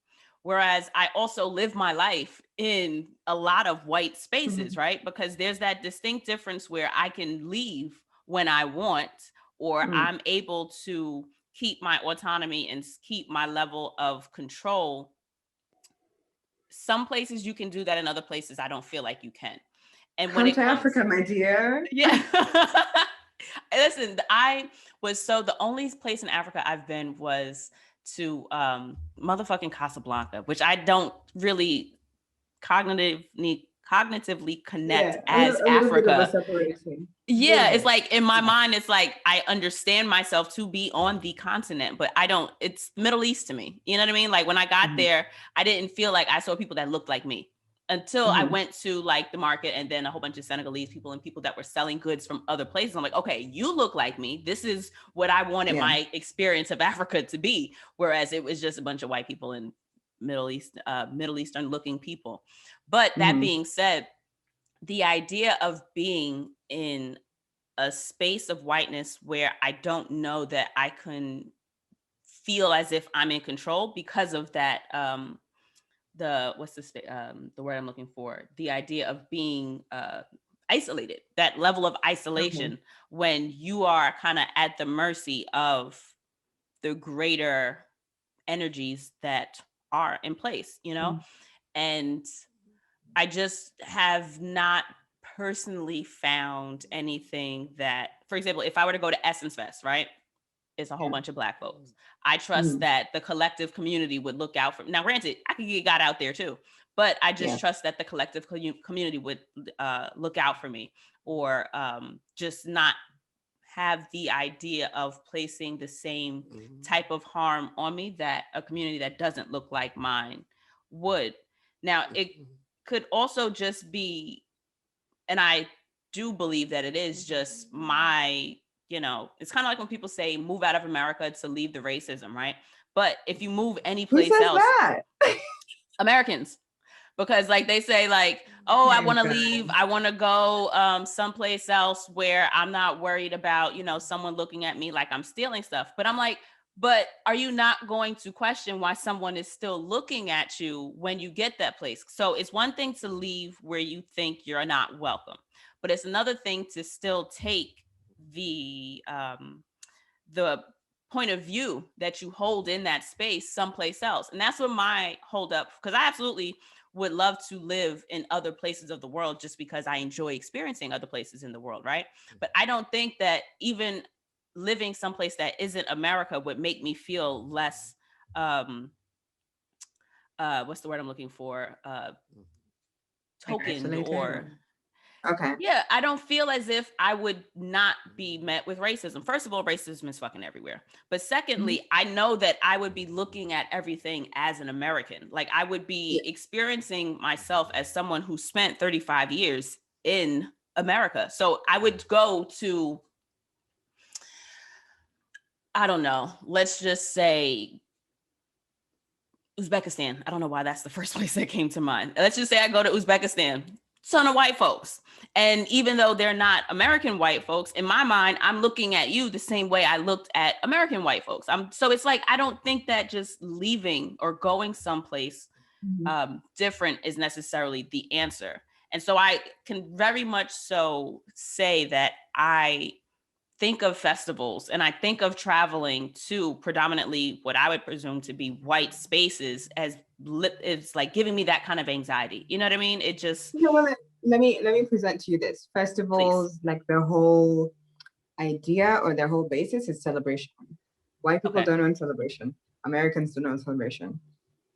Whereas I also live my life in a lot of white spaces, right? Because there's that distinct difference where I can leave when I want, or I'm able to keep my autonomy and keep my level of control. Some places you can do that, in other places I don't feel like you can. And when Come to Africa, my dear. Yeah. Listen, the only place in Africa I've been was to motherfucking Casablanca, which I don't really cognitively connect as a Africa. Little bit of a separation. Yeah, it's like in my mind, it's like I understand myself to be on the continent, but it's Middle East to me. You know what I mean? Like when I got there, I didn't feel like I saw people that looked like me until I went to like the market, and then a whole bunch of Senegalese people and people that were selling goods from other places. I'm like, okay, you look like me. This is what I wanted my experience of Africa to be. Whereas it was just a bunch of white people and Middle Eastern looking people. But that being said, the idea of being in a space of whiteness where I don't know that I can feel as if I'm in control because of that, the word I'm looking for, the idea of being isolated, that level of isolation when you are kind of at the mercy of the greater energies that are in place, you know? And I just have not personally found anything that, for example, if I were to go to Essence Fest, right? It's a whole bunch of Black folks. I trust that the collective community would look out for. Now, granted, I could get got out there too, but I just trust that the collective community would look out for me, or just not have the idea of placing the same type of harm on me that a community that doesn't look like mine would. Now, it could also just be, and I do believe that it is just my, it's kind of like when people say move out of America to leave the racism, right? But if you move any place else, that? Americans, because like they say like, oh, I want to leave, I want to go someplace else where I'm not worried about, someone looking at me like I'm stealing stuff. But I'm like, but are you not going to question why someone is still looking at you when you get that place? So it's one thing to leave where you think you're not welcome, but it's another thing to still take the point of view that you hold in that space someplace else. And that's what my hold up, because I absolutely would love to live in other places of the world just because I enjoy experiencing other places in the world, right? But I don't think that even living someplace that isn't America would make me feel less, what's the word I'm looking for? tokened isolated. or Okay. yeah, I don't feel as if I would not be met with racism. First of all, racism is fucking everywhere. But secondly, I know that I would be looking at everything as an American. Like I would be experiencing myself as someone who spent 35 years in America. So I would go to, I don't know, let's just say Uzbekistan. I don't know why that's the first place that came to mind. Let's just say I go to Uzbekistan, ton of white folks. And even though they're not American white folks, in my mind, I'm looking at you the same way I looked at American white folks. So it's like, I don't think that just leaving or going someplace different is necessarily the answer. And so I can very much so say that I think of festivals and I think of traveling to predominantly what I would presume to be white spaces as it's like giving me that kind of anxiety. You know what I mean? It just well, let me present to you this. Festivals, like their whole idea or their whole basis is celebration. White people don't own celebration. Americans don't own celebration.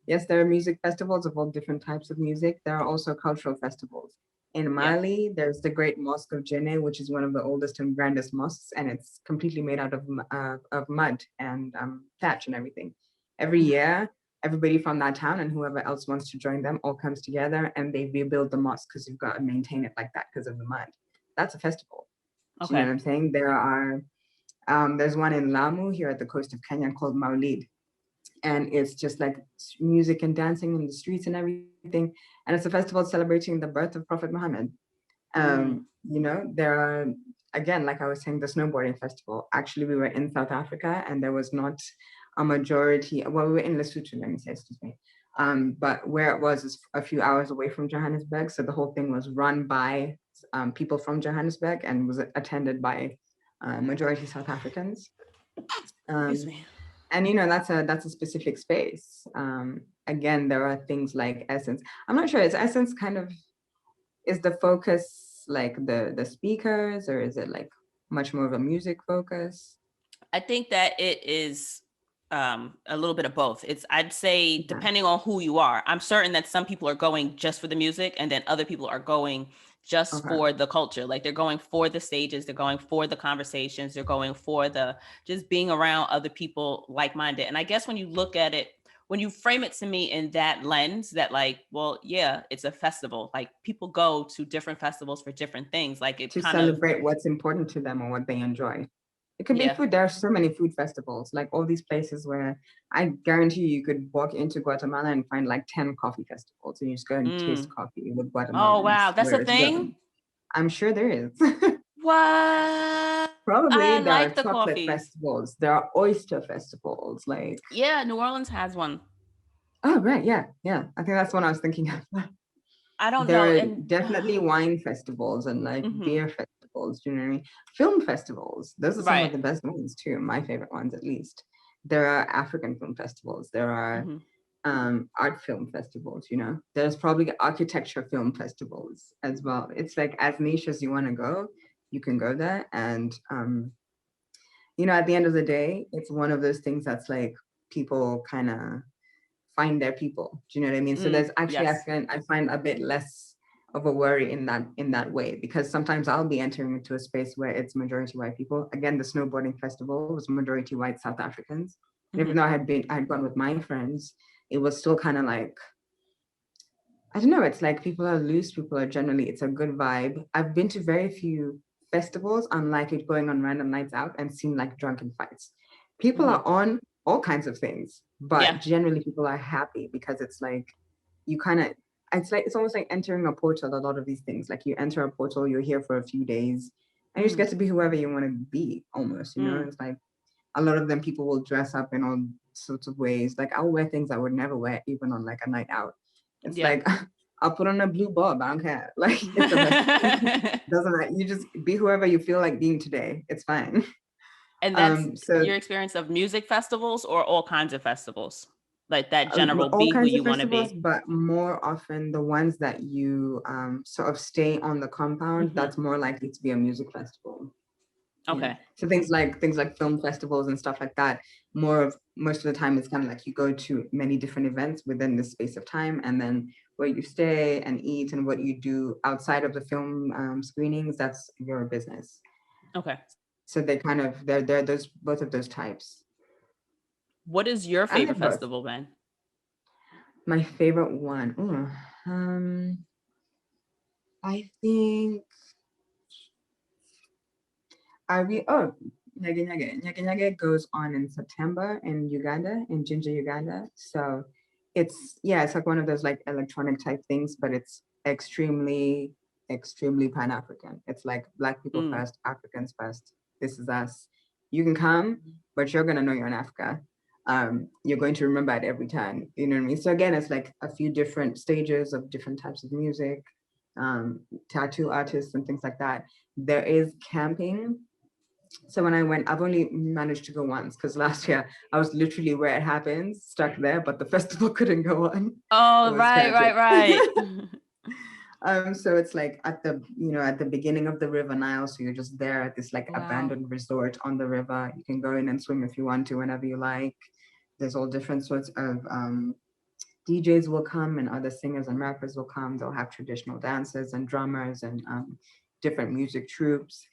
Yes, there are music festivals of all different types of music. There are also cultural festivals. In Mali, there's the Great Mosque of Djenné, which is one of the oldest and grandest mosques, and it's completely made out of mud and thatch and everything. Every year, everybody from that town and whoever else wants to join them all comes together and they rebuild the mosque because you've got to maintain it like that because of the mud. That's a festival. Do you know what I'm saying? There are, there's one in Lamu here at the coast of Kenya called Maulid. And it's just like music and dancing in the streets and everything. And it's a festival celebrating the birth of Prophet Muhammad. You know, there are, again, like I was saying, the snowboarding festival. Actually, we were in South Africa and there was not a majority, well, we were in Lesotho, let me say, excuse me. But where it was is a few hours away from Johannesburg. So the whole thing was run by people from Johannesburg and was attended by majority South Africans. excuse me. And you know, that's a specific space. Again, there are things like Essence. I'm not sure, is Essence kind of, is the focus like the speakers, or is it like much more of a music focus? I think that it is a little bit of both. I'd say depending on who you are. I'm certain that some people are going just for the music and then other people are going just for the culture. Like they're going for the stages, they're going for the conversations, they're going for the just being around other people like-minded. And I guess when you look at it, when you frame it to me in that lens, that like, well, yeah, it's a festival. Like people go to different festivals for different things. Like it to kind celebrate what's important to them or what they enjoy. It could be food. There are so many food festivals, like all these places where I guarantee you could walk into Guatemala and find like 10 coffee festivals and you just go and taste coffee with Guatemalans. Oh, wow. That's a thing? I'm sure there is. What? Probably there are chocolate festivals. There are oyster festivals. Like New Orleans has one. Oh, right. Yeah. Yeah. I think that's what I was thinking of. I don't know. There are definitely wine festivals and like beer festivals, do you know what I mean? Film festivals. Those are some of the best ones too, my favorite ones at least. There are African film festivals. There are art film festivals, you know. There's probably architecture film festivals as well. It's like as niche as you want to go, you can go there. And you know, at the end of the day, it's one of those things that's like people kind of find their people. Do you know what I mean? So there's actually I find a bit less of a worry in that way, because sometimes I'll be entering into a space where it's majority white people. Again, the snowboarding festival was majority white South Africans. And even though I had gone with my friends, it was still kind of like, I don't know, it's like people are loose, people are generally, it's a good vibe. I've been to very few festivals, unlike it going on random nights out and seen like drunken fights. People are on all kinds of things, but generally people are happy because it's like you kind of, it's almost like entering a portal. A lot of these things, like you enter a portal, you're here for a few days and you just get to be whoever you want to be almost, you know. It's like a lot of them, people will dress up in all sorts of ways. Like I'll wear things I would never wear even on like a night out. It's like I'll put on a blue bob, I don't care. Like it's the best. Doesn't matter. You just be whoever you feel like being today. It's fine. And that's your experience of music festivals or all kinds of festivals? Like that general be who you want to be? But more often the ones that you sort of stay on the compound, that's more likely to be a music festival. Okay. So things like film festivals and stuff like that, most of the time it's kind of like you go to many different events within this space of time, and then where you stay and eat and what you do outside of the film screenings, that's your business. Okay. So they're those both of those types. What is your I like favorite both. festival, Ben? My favorite one. I think Nyege Nyege. Nyege Nyege goes on in September in Uganda, in Jinja, Uganda. So it's like one of those like electronic type things, but it's extremely, extremely Pan-African. It's like Black people first, Africans first. This is us. You can come, but you're gonna know you're in Africa. You're going to remember it every time. You know what I mean? So again, it's like a few different stages of different types of music, tattoo artists and things like that. There is camping. So when I went, I've only managed to go once because last year I was literally where it happens, stuck there, but the festival couldn't go on. Oh, right. So it's like at the beginning of the River Nile. So you're just there at this like abandoned resort on the river. You can go in and swim if you want to, whenever you like. There's all different sorts of DJs will come and other singers and rappers will come. They'll have traditional dancers and drummers and different music troops.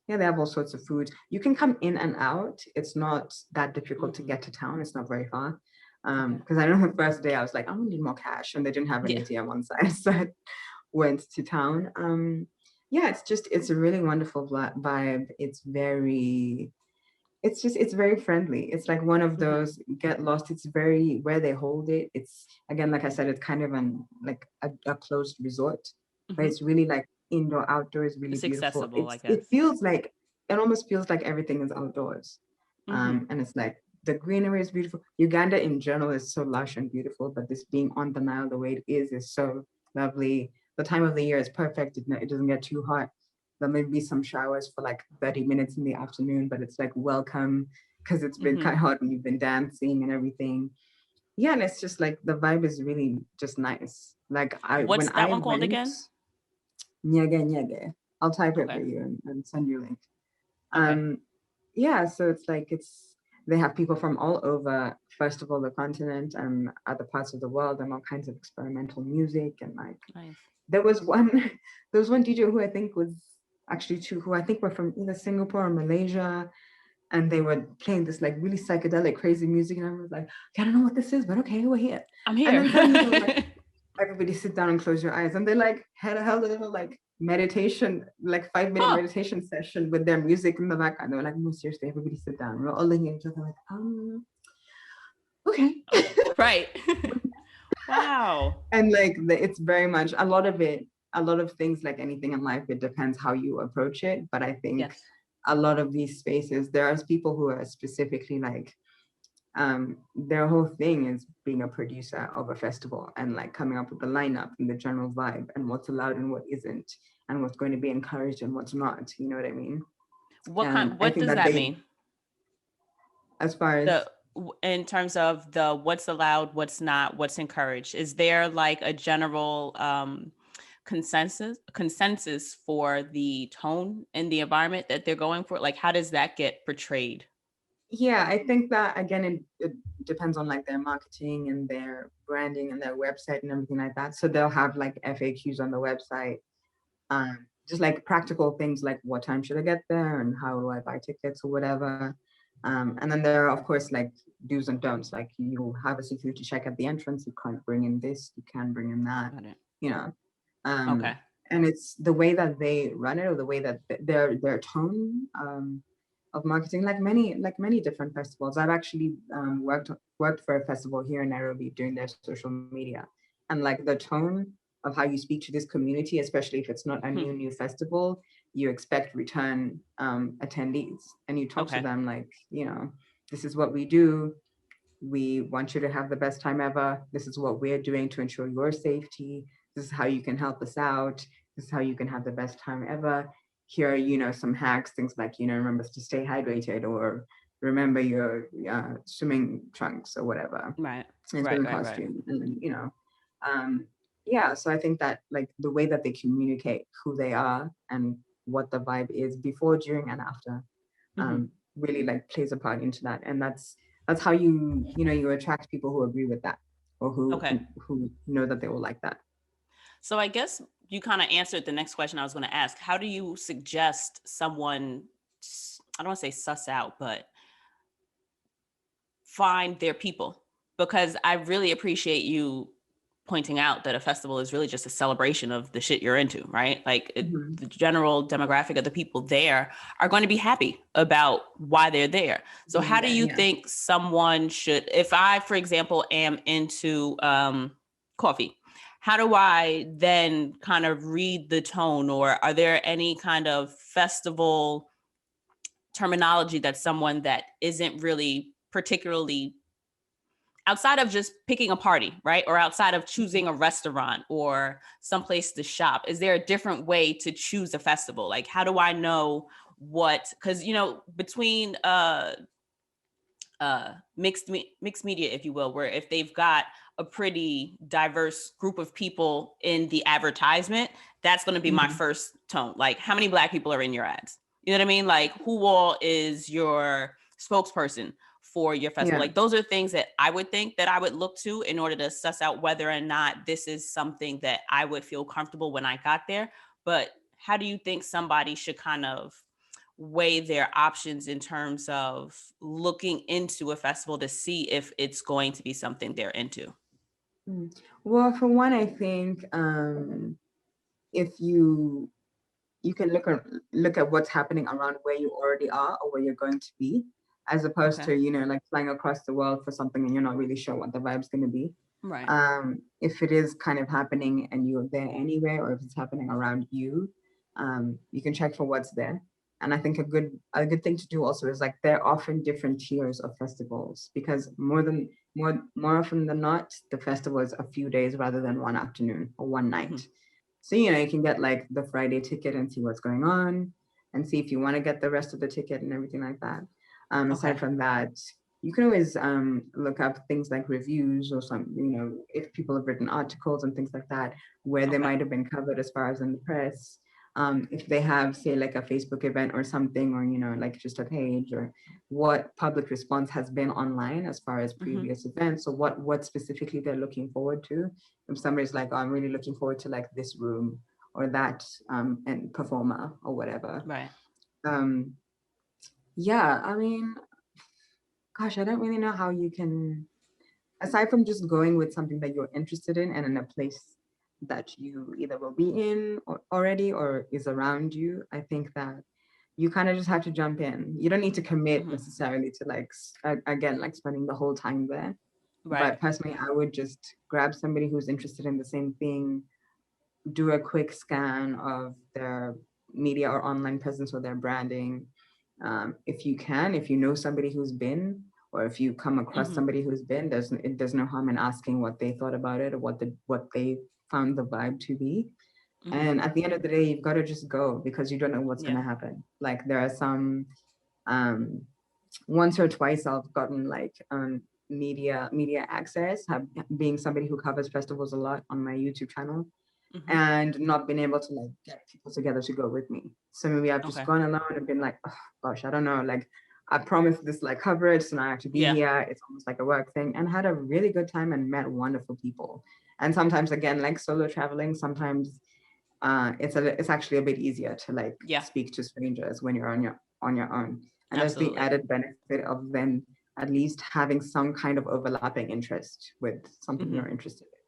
They have all sorts of food. You can come in and out. It's not that difficult to get to town. It's not very far. Because I know the first day I was like, I'm gonna need more cash, and they didn't have any ATM on site, so I went to town. It's a really wonderful vibe. It's very friendly. It's like one of those get lost. It's very where they hold it. It's again, like I said, it's kind of a closed resort, but it's really like indoor, outdoor is really it's beautiful. accessible, I guess. It almost feels like everything is outdoors. And it's like the greenery is beautiful. Uganda in general is so lush and beautiful, but this being on the Nile the way it is so lovely. The time of the year is perfect. It doesn't get too hot. There may be some showers for like 30 minutes in the afternoon, but it's like welcome because it's been kind of hot and you've been dancing and everything. Yeah, and it's just like the vibe is really just nice. Like What's that one called again? Nyege Nyege. I'll type it for you and send you a link. So it's like they have people from all over, first of all, the continent and other parts of the world, and all kinds of experimental music. And like there was one DJ who I think was actually two who I think were from either Singapore or Malaysia, and they were playing this like really psychedelic, crazy music, and I was like, I don't know what this is, but okay, we're here. I'm here. And then suddenly they were like, everybody sit down and close your eyes, and they like held a little like meditation, like 5-minute meditation session with their music in the background. They were like, no, seriously, everybody sit down. We're all looking at each other like, okay. Right. Wow. And like it's very much a lot of things, like anything in life, it depends how you approach it. But I think a lot of these spaces, there are people who are specifically like their whole thing is being a producer of a festival and like coming up with the lineup and the general vibe and what's allowed and what isn't and what's going to be encouraged and what's not. You know what I mean? What does that mean? As far as in terms of the what's allowed, what's not, what's encouraged, is there like a general consensus for the tone and the environment that they're going for? Like, how does that get portrayed? Yeah, I think that again, it depends on like their marketing and their branding and their website and everything like that. So they'll have like FAQs on the website, just like practical things like what time should I get there and how do I buy tickets or whatever. And then there are of course like do's and don'ts. Like you have a security check at the entrance. You can't bring in this. You can bring in that. You know. And it's the way that they run it, or the way that their tone of marketing, like many different festivals. I've actually worked for a festival here in Nairobi doing their social media, and like the tone of how you speak to this community, especially if it's not a new festival, you expect return attendees, and you talk to them like, you know, this is what we do. We want you to have the best time ever. This is what we're doing to ensure your safety. This is how you can help us out. This is how you can have the best time ever. Here are, you know, some hacks, things like, you know, remember to stay hydrated, or remember your swimming trunks or whatever. Right. And swimming costume. And then, you know, so I think that like the way that they communicate who they are and what the vibe is before, during, and after. Really like plays a part into that, and that's how you attract people who agree with that, or who know that they will like that. So I guess you kind of answered the next question I was going to ask. How do you suggest someone, I don't want to say suss out, but find their people? Because I really appreciate you pointing out that a festival is really just a celebration of the shit you're into, right? Like the general demographic of the people there are going to be happy about why they're there. So how do you think someone should, if I, for example, am into coffee, how do I then kind of read the tone, or are there any kind of festival terminology that someone that isn't really particularly outside of just picking a party, right? Or outside of choosing a restaurant or someplace to shop, is there a different way to choose a festival? Like, how do I know what, because, between mixed media, if you will, where if they've got a pretty diverse group of people in the advertisement, that's going to be my first tone. Like, how many Black people are in your ads? You know what I mean? Like, who all is your spokesperson for your festival? Like, those are things that I would think that I would look to in order to suss out whether or not this is something that I would feel comfortable when I got there. But how do you think somebody should kind of weigh their options in terms of looking into a festival to see if it's going to be something they're into? Well, for one, I think if you can look at what's happening around where you already are or where you're going to be, as opposed to like flying across the world for something and you're not really sure what the vibe's going to be. Right. If it is kind of happening and you're there anyway, or if it's happening around you, you can check for what's there. And I think a good thing to do also is, like, there are often different tiers of festivals, because more often than not, the festival is a few days rather than one afternoon or one night. So, you can get like the Friday ticket and see what's going on and see if you want to get the rest of the ticket and everything like that. Aside from that, you can always look up things like reviews or if people have written articles and things like that, where they might have been covered as far as in the press. If they have, say, like a Facebook event or something, or, like just a page, or what public response has been online as far as previous events, or what specifically they're looking forward to. If somebody's like, oh, I'm really looking forward to like this room or that and performer or whatever. Right. Yeah, I mean, gosh, I don't really know how you can, aside from just going with something that you're interested in and in a place that you either will be in already or is around you. I think that you kind of just have to jump in. You don't need to commit necessarily to like spending the whole time there. Right. But personally, I would just grab somebody who's interested in the same thing, do a quick scan of their media or online presence or their branding. If you know somebody who's been, or if you come across somebody who's been, there's no harm in asking what they thought about it or what they found the vibe to be. And at the end of the day, you've got to just go, because you don't know what's going to happen. Like, there are some, once or twice I've gotten like media access, being somebody who covers festivals a lot on my YouTube channel, and not been able to like get people together to go with me. So maybe I've just gone alone and been like, oh gosh, I don't know, like, I promised this like coverage, so now I have to be here. It's almost like a work thing, and had a really good time and met wonderful people. And sometimes, again, like solo traveling, sometimes it's actually a bit easier to like speak to strangers when you're on your own. And there's the added benefit of them at least having some kind of overlapping interest with something you're interested in,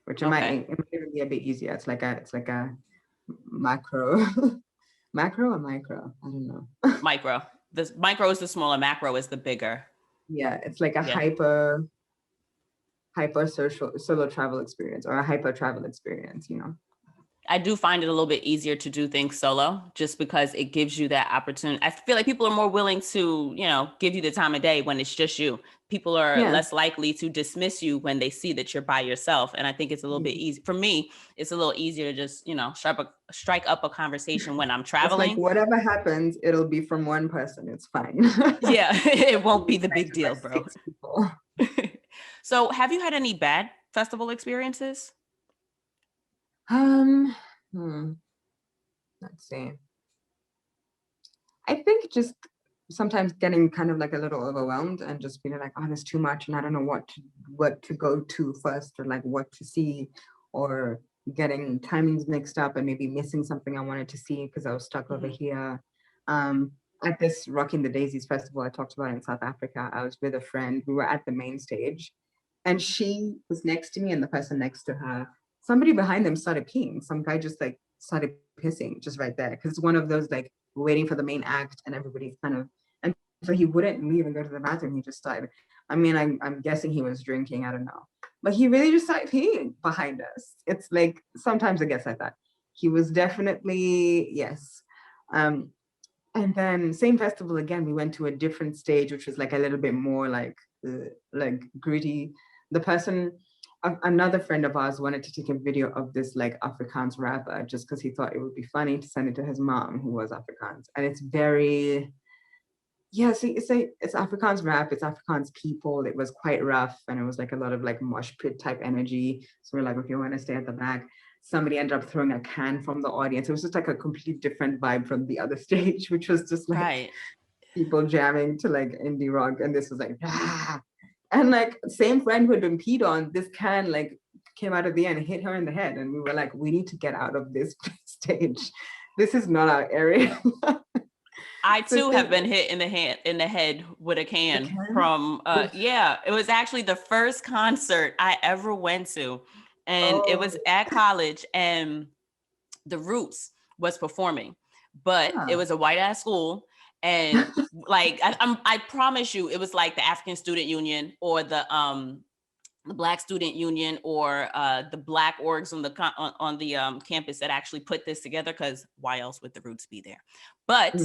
which it might be a bit easier. It's like a macro macro or micro, I don't know. Micro. The micro is the smaller, macro is the bigger. Yeah, it's like a hyper social solo travel experience, or a hyper travel experience, I do find it a little bit easier to do things solo, just because it gives you that opportunity. I feel like people are more willing to, give you the time of day when it's just you. People are less likely to dismiss you when they see that you're by yourself. And I think it's a little bit easy. For me, it's a little easier to just, strike up a conversation when I'm traveling. It's like, whatever happens, it'll be from one person. It's fine. Yeah, it won't be the big deal, bro. So have you had any bad festival experiences? Let's see. I think just sometimes getting kind of like a little overwhelmed and just feeling like, oh, there's too much and I don't know what to go to first, or like what to see, or getting timings mixed up and maybe missing something I wanted to see because I was stuck over here. At this Rocking the Daisies festival I talked about in South Africa, I was with a friend. We were at the main stage and she was next to me, and the person next to her, somebody behind them started peeing. Some guy just like started pissing just right there, because it's one of those like waiting for the main act and everybody's kind of, and so he wouldn't leave and go to the bathroom. He just started, I mean, I'm guessing he was drinking, I don't know, but he really just started peeing behind us. It's like sometimes it gets like that. He was definitely, yes. And then same festival again, we went to a different stage, which was like a little bit more like gritty. The person, another friend of ours, wanted to take a video of this like Afrikaans rapper just because he thought it would be funny to send it to his mom, who was Afrikaans. And it's very, yeah, see, it's Afrikaans rap, it's Afrikaans people. It was quite rough, and it was like a lot of like mosh pit type energy. So we're like, okay, we're gonna stay at the back. Somebody ended up throwing a can from the audience. It was just like a completely different vibe from the other stage, which was just like people jamming to like indie rock, and this was like, ah. And like same friend who had been peed on, this can like came out of the end and hit her in the head, and we were like, we need to get out of this stage. This is not our area. I too have been hit in the head with a can from yeah, it was actually the first concert I ever went to, and it was at college, and the Roots was performing, but it was a white ass school, and like I promise you, it was like the African Student Union or the Black Student Union or the Black orgs on the campus that actually put this together, because why else would the Roots be there? But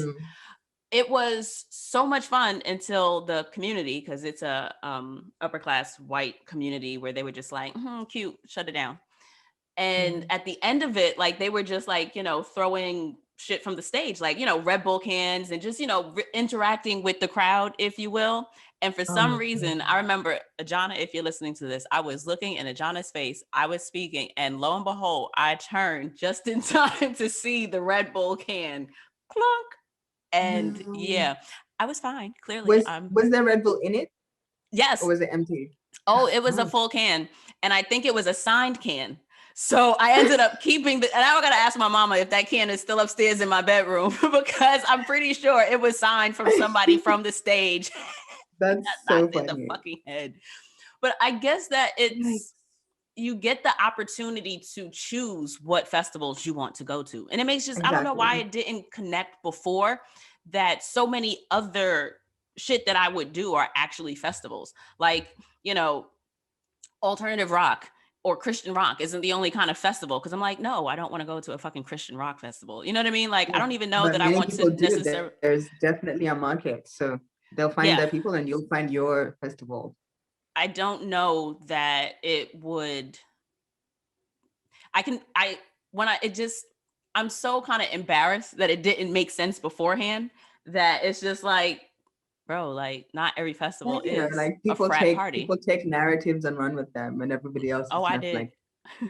it was so much fun until the community, because it's a upper class white community, where they were just like, cute, shut it down. And at the end of it, like they were just like, you know, throwing shit from the stage, like, you know, Red Bull cans, and just, you know, interacting with the crowd, if you will. And for some reason, I remember, Ajana, if you're listening to this, I was looking in Ajana's face, I was speaking, and lo and behold, I turned just in time to see the Red Bull can clunk. And yeah, I was fine. Clearly, was there Red Bull in it? Yes. Or was it empty? Oh, it was a full can, and I think it was a signed can. So I ended up keeping and I gotta ask my mama if that can is still upstairs in my bedroom, because I'm pretty sure it was signed from somebody from the stage. That's so funny. In the fucking head. But I guess that it's, you get the opportunity to choose what festivals you want to go to. And it makes just, I don't know why it didn't connect before, that so many other shit that I would do are actually festivals. Like, you know, alternative rock or Christian rock isn't the only kind of festival. Cause I'm like, no, I don't want to go to a fucking Christian rock festival. You know what I mean? Like, I don't even know that I want to necessarily. There's definitely a market. So they'll find their people and you'll find your festival. I don't know that it would. I'm so kind of embarrassed that it didn't make sense beforehand, that it's just like, bro, like not every festival is like people a frat party. People take narratives and run with them, and everybody else is did. Like,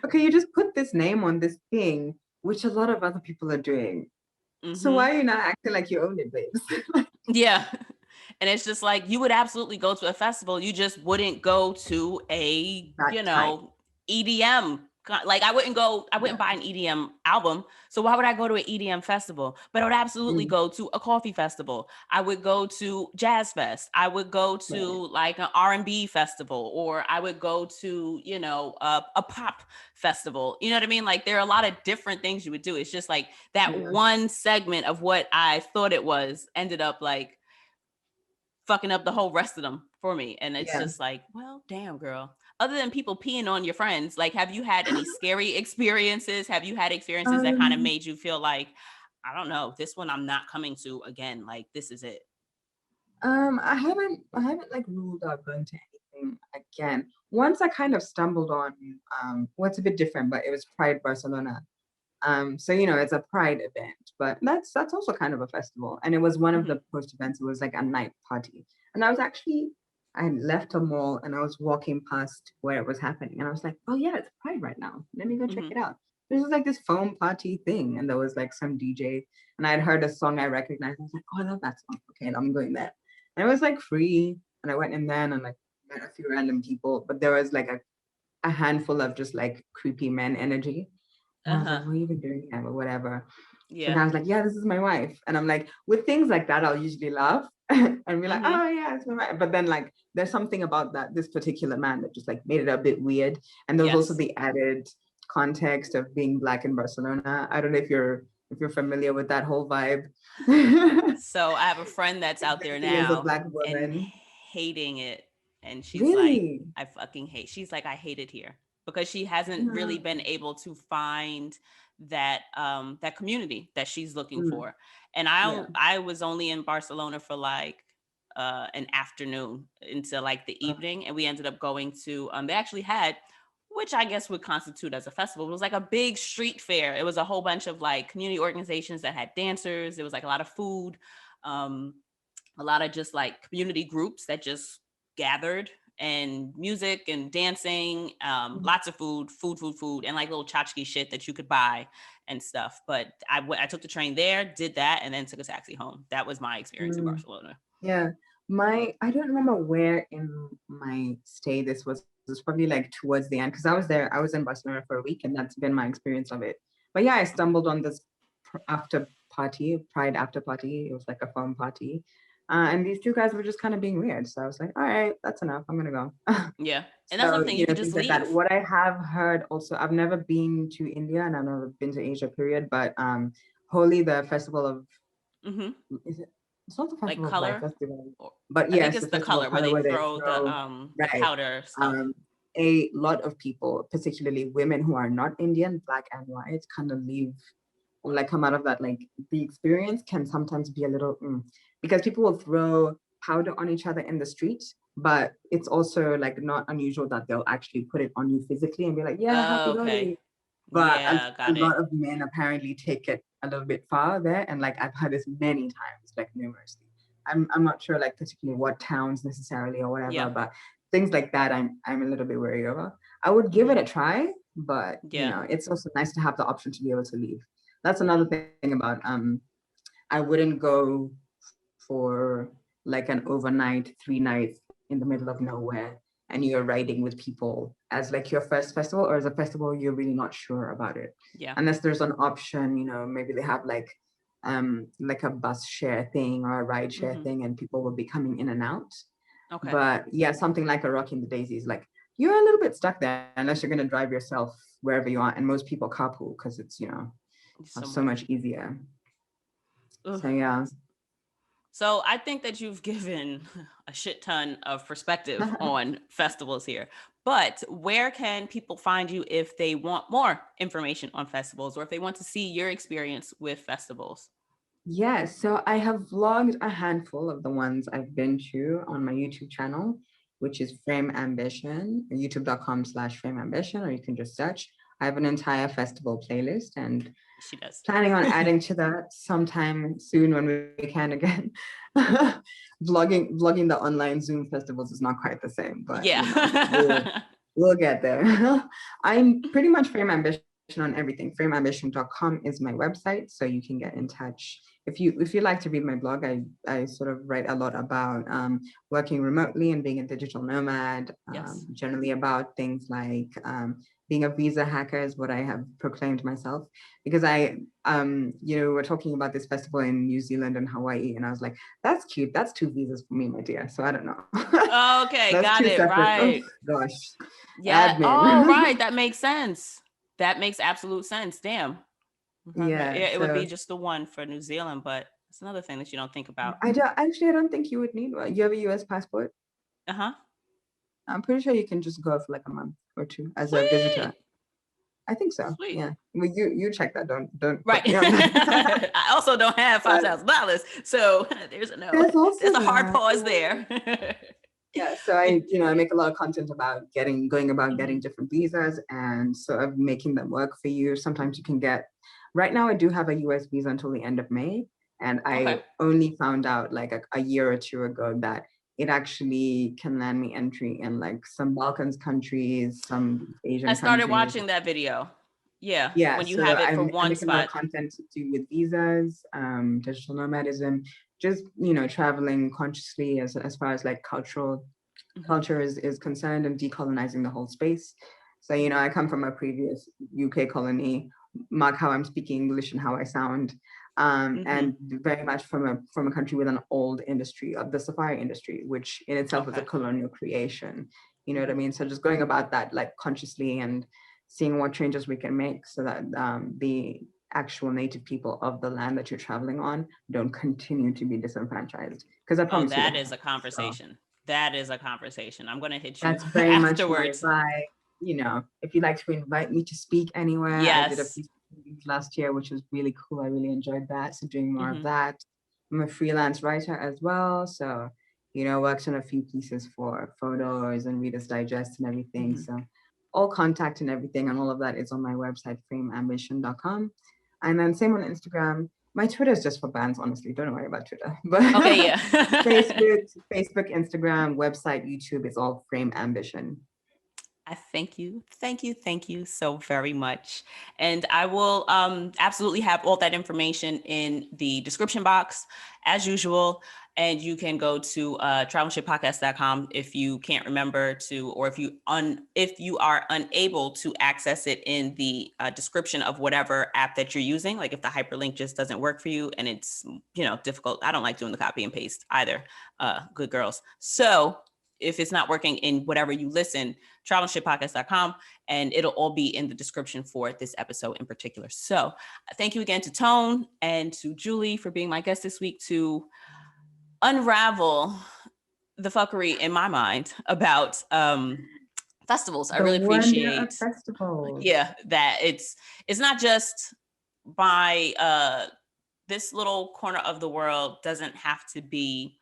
okay, you just put this name on this thing, which a lot of other people are doing. So why are you not acting like you own it, babes? Yeah. And it's just like, you would absolutely go to a festival. You just wouldn't go to a, EDM. Like I wouldn't buy an EDM album. So why would I go to an EDM festival? But I would absolutely go to a coffee festival. I would go to Jazz Fest. I would go to like an R&B festival, or I would go to, a pop festival. You know what I mean? Like there are a lot of different things you would do. It's just like that one segment of what I thought it was ended up like fucking up the whole rest of them for me. And it's just like, well, damn, girl. Other than people peeing on your friends, like, have you had any scary experiences? Have you had experiences that kind of made you feel like, I don't know, this one I'm not coming to again. Like, this is it. I haven't like ruled out going to anything again. Once I kind of stumbled on what's a bit different, but it was Pride Barcelona. So it's a Pride event, but that's also kind of a festival. And it was one of the post events. It was like a night party. And I left a mall and I was walking past where it was happening. And I was like, oh yeah, it's Pride right now. Let me go check it out. this was like this foam party thing, and there was like some DJ, and I'd heard a song I recognized. I was like, oh, I love that song. Okay, I'm going there. And it was like free, and I went in there and like met a few random people, but there was like a handful of just like creepy men energy. And I was like, what are you even doing here? Or whatever. So I was like, yeah, this is my wife. And I'm like, with things like that, I'll usually laugh and be like, oh yeah, it's my wife. But then like there's something about this particular man that just like made it a bit weird. And there was also the added context of being Black in Barcelona. I don't know if you're familiar with that whole vibe. So I have a friend that's out there now, a Black woman, and hating it. And she's really? like, I fucking hate. She's like, I hate it here, because she hasn't really been able to find that that community that she's looking for. And I was only in Barcelona for like an afternoon into like the evening, and we ended up going to they actually had, which I guess would constitute as a festival. It was like a big street fair. It was a whole bunch of like community organizations that had dancers. There was like a lot of food, a lot of just like community groups that just gathered, and music and dancing, lots of food, and like little tchotchke shit that you could buy and stuff. But I took the train there, did that, and then took a taxi home. That was my experience in Barcelona. Yeah. I don't remember where in my stay this was. It was probably like towards the end, because I was in Barcelona for a week, and that's been my experience of it. But yeah, I stumbled on this Pride after party. It was like a fun party. And these two guys were just kind of being weird. So I was like, all right, that's enough. I'm going to go. Yeah. And that's something you can just leave. Like what I have heard also, I've never been to India and I've never been to Asia, period. But Holi, the festival of, is it? It's not the festival like color, of light festival, but yes, I think it's the color where they throw the powder stuff. A lot of people, particularly women who are not Indian, Black and white, kind of leave or like come out of that. Like the experience can sometimes be a little because people will throw powder on each other in the street, but it's also like not unusual that they'll actually put it on you physically and be like, yeah, happy Holi. But a lot of men apparently take it a little bit far there, and like I've heard this many times, like numerously. I'm not sure like particularly what towns necessarily or whatever, but things like that I'm a little bit wary over. I would give it a try, but you know, it's also nice to have the option to be able to leave. That's another thing about I wouldn't go for like an overnight 3 nights in the middle of nowhere and you're riding with people as like your first festival, or as a festival you're really not sure about it. Unless there's an option, you know, maybe they have like a bus share thing or a ride share thing, and people will be coming in and out. But yeah, something like a Rocking the Daisies, like you're a little bit stuck there unless you're going to drive yourself wherever you are, and most people carpool because it's, you know, so much easier. So yeah. So I think that you've given a shit ton of perspective on festivals here, but where can people find you if they want more information on festivals, or if they want to see your experience with festivals? Yeah, so I have vlogged a handful of the ones I've been to on my YouTube channel, which is Frame Ambition, youtube.com/Frame Ambition, or you can just search. I have an entire festival playlist, and she does. Planning on adding to that sometime soon when we can again. Vlogging the online Zoom festivals is not quite the same, but yeah, you know, we'll get there. I'm pretty much Frame Ambition on everything. Frameambition.com is my website, so you can get in touch. If you like to read my blog, I sort of write a lot about working remotely and being a digital nomad, generally about things like being a visa hacker is what I have proclaimed myself, because we're talking about this festival in New Zealand and Hawaii, and I was like, that's cute. That's 2 visas for me, my dear. So I don't know. Okay, got it. Separate. Right. Oh, gosh. Yeah. Admin. Oh, right. That makes sense. That makes absolute sense. Damn. Yeah. It would be just the one for New Zealand, but it's another thing that you don't think about. I don't think you would need one. You have a US passport? I'm pretty sure you can just go for like a month or 2 as a visitor. I think so. Sweet. Yeah. Well, you check that. Don't. Right. I also don't have $5,000, so there's a a hard pause there. Yeah. So I make a lot of content about going about getting different visas and sort of making them work for you. Sometimes you can get. Right now, I do have a US visa until the end of May, and I only found out like a year or 2 ago that it actually can land me entry in like some Balkans countries, some Asian countries. I started watching that video. Yeah. Yeah, When you so have it for I'm one making a lot of spot. content to do with visas, digital nomadism, just traveling consciously as far as like culture is concerned, and decolonizing the whole space. So, I come from a previous UK colony, mark how I'm speaking English and how I sound, and very much from a country with an old industry of the safari industry, which in itself was a colonial creation. You know what I mean? So just going about that like consciously and seeing what changes we can make so that the actual native people of the land that you're traveling on don't continue to be disenfranchised. Because I promise you, That is a conversation. That is a conversation. I'm going to hit you that's very much my afterwards. vibe. If you'd like to invite me to speak anywhere, I did a Yes. piece last year, which was really cool. I really enjoyed that. So doing more of that. I'm a freelance writer as well. So, worked on a few pieces for photos and Reader's Digest and everything. So all contact and everything and all of that is on my website, frameambition.com. And then same on Instagram. My Twitter is just for bands, honestly. Don't worry about Twitter. But Okay, yeah. Facebook, Instagram, website, YouTube, it's all Frame Ambition. I thank you so very much. And I will absolutely have all that information in the description box as usual. And you can go to travelshippodcast.com if you can't remember to, or if you are unable to access it in the description of whatever app that you're using. Like if the hyperlink just doesn't work for you and it's, difficult. I don't like doing the copy and paste either. Good girls. So if it's not working in whatever you listen, travelshippodcast.com, and it'll all be in the description for this episode in particular. So thank you again to Tone and to Julie for being my guest this week to unravel the fuckery in my mind about festivals. I really appreciate festivals. Yeah, that it's not just by this little corner of the world doesn't have to be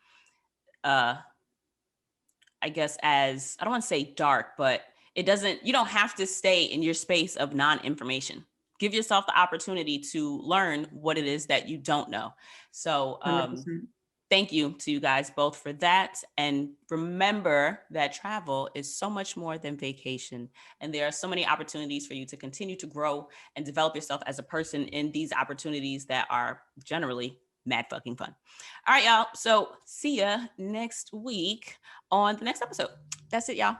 I guess as I don't want to say dark, but you don't have to stay in your space of non-information. Give yourself the opportunity to learn what it is that you don't know. So thank you to you guys both for that. And remember that travel is so much more than vacation. And there are so many opportunities for you to continue to grow and develop yourself as a person in these opportunities that are generally mad fucking fun. All right, y'all. So see ya next week on the next episode. That's it, y'all.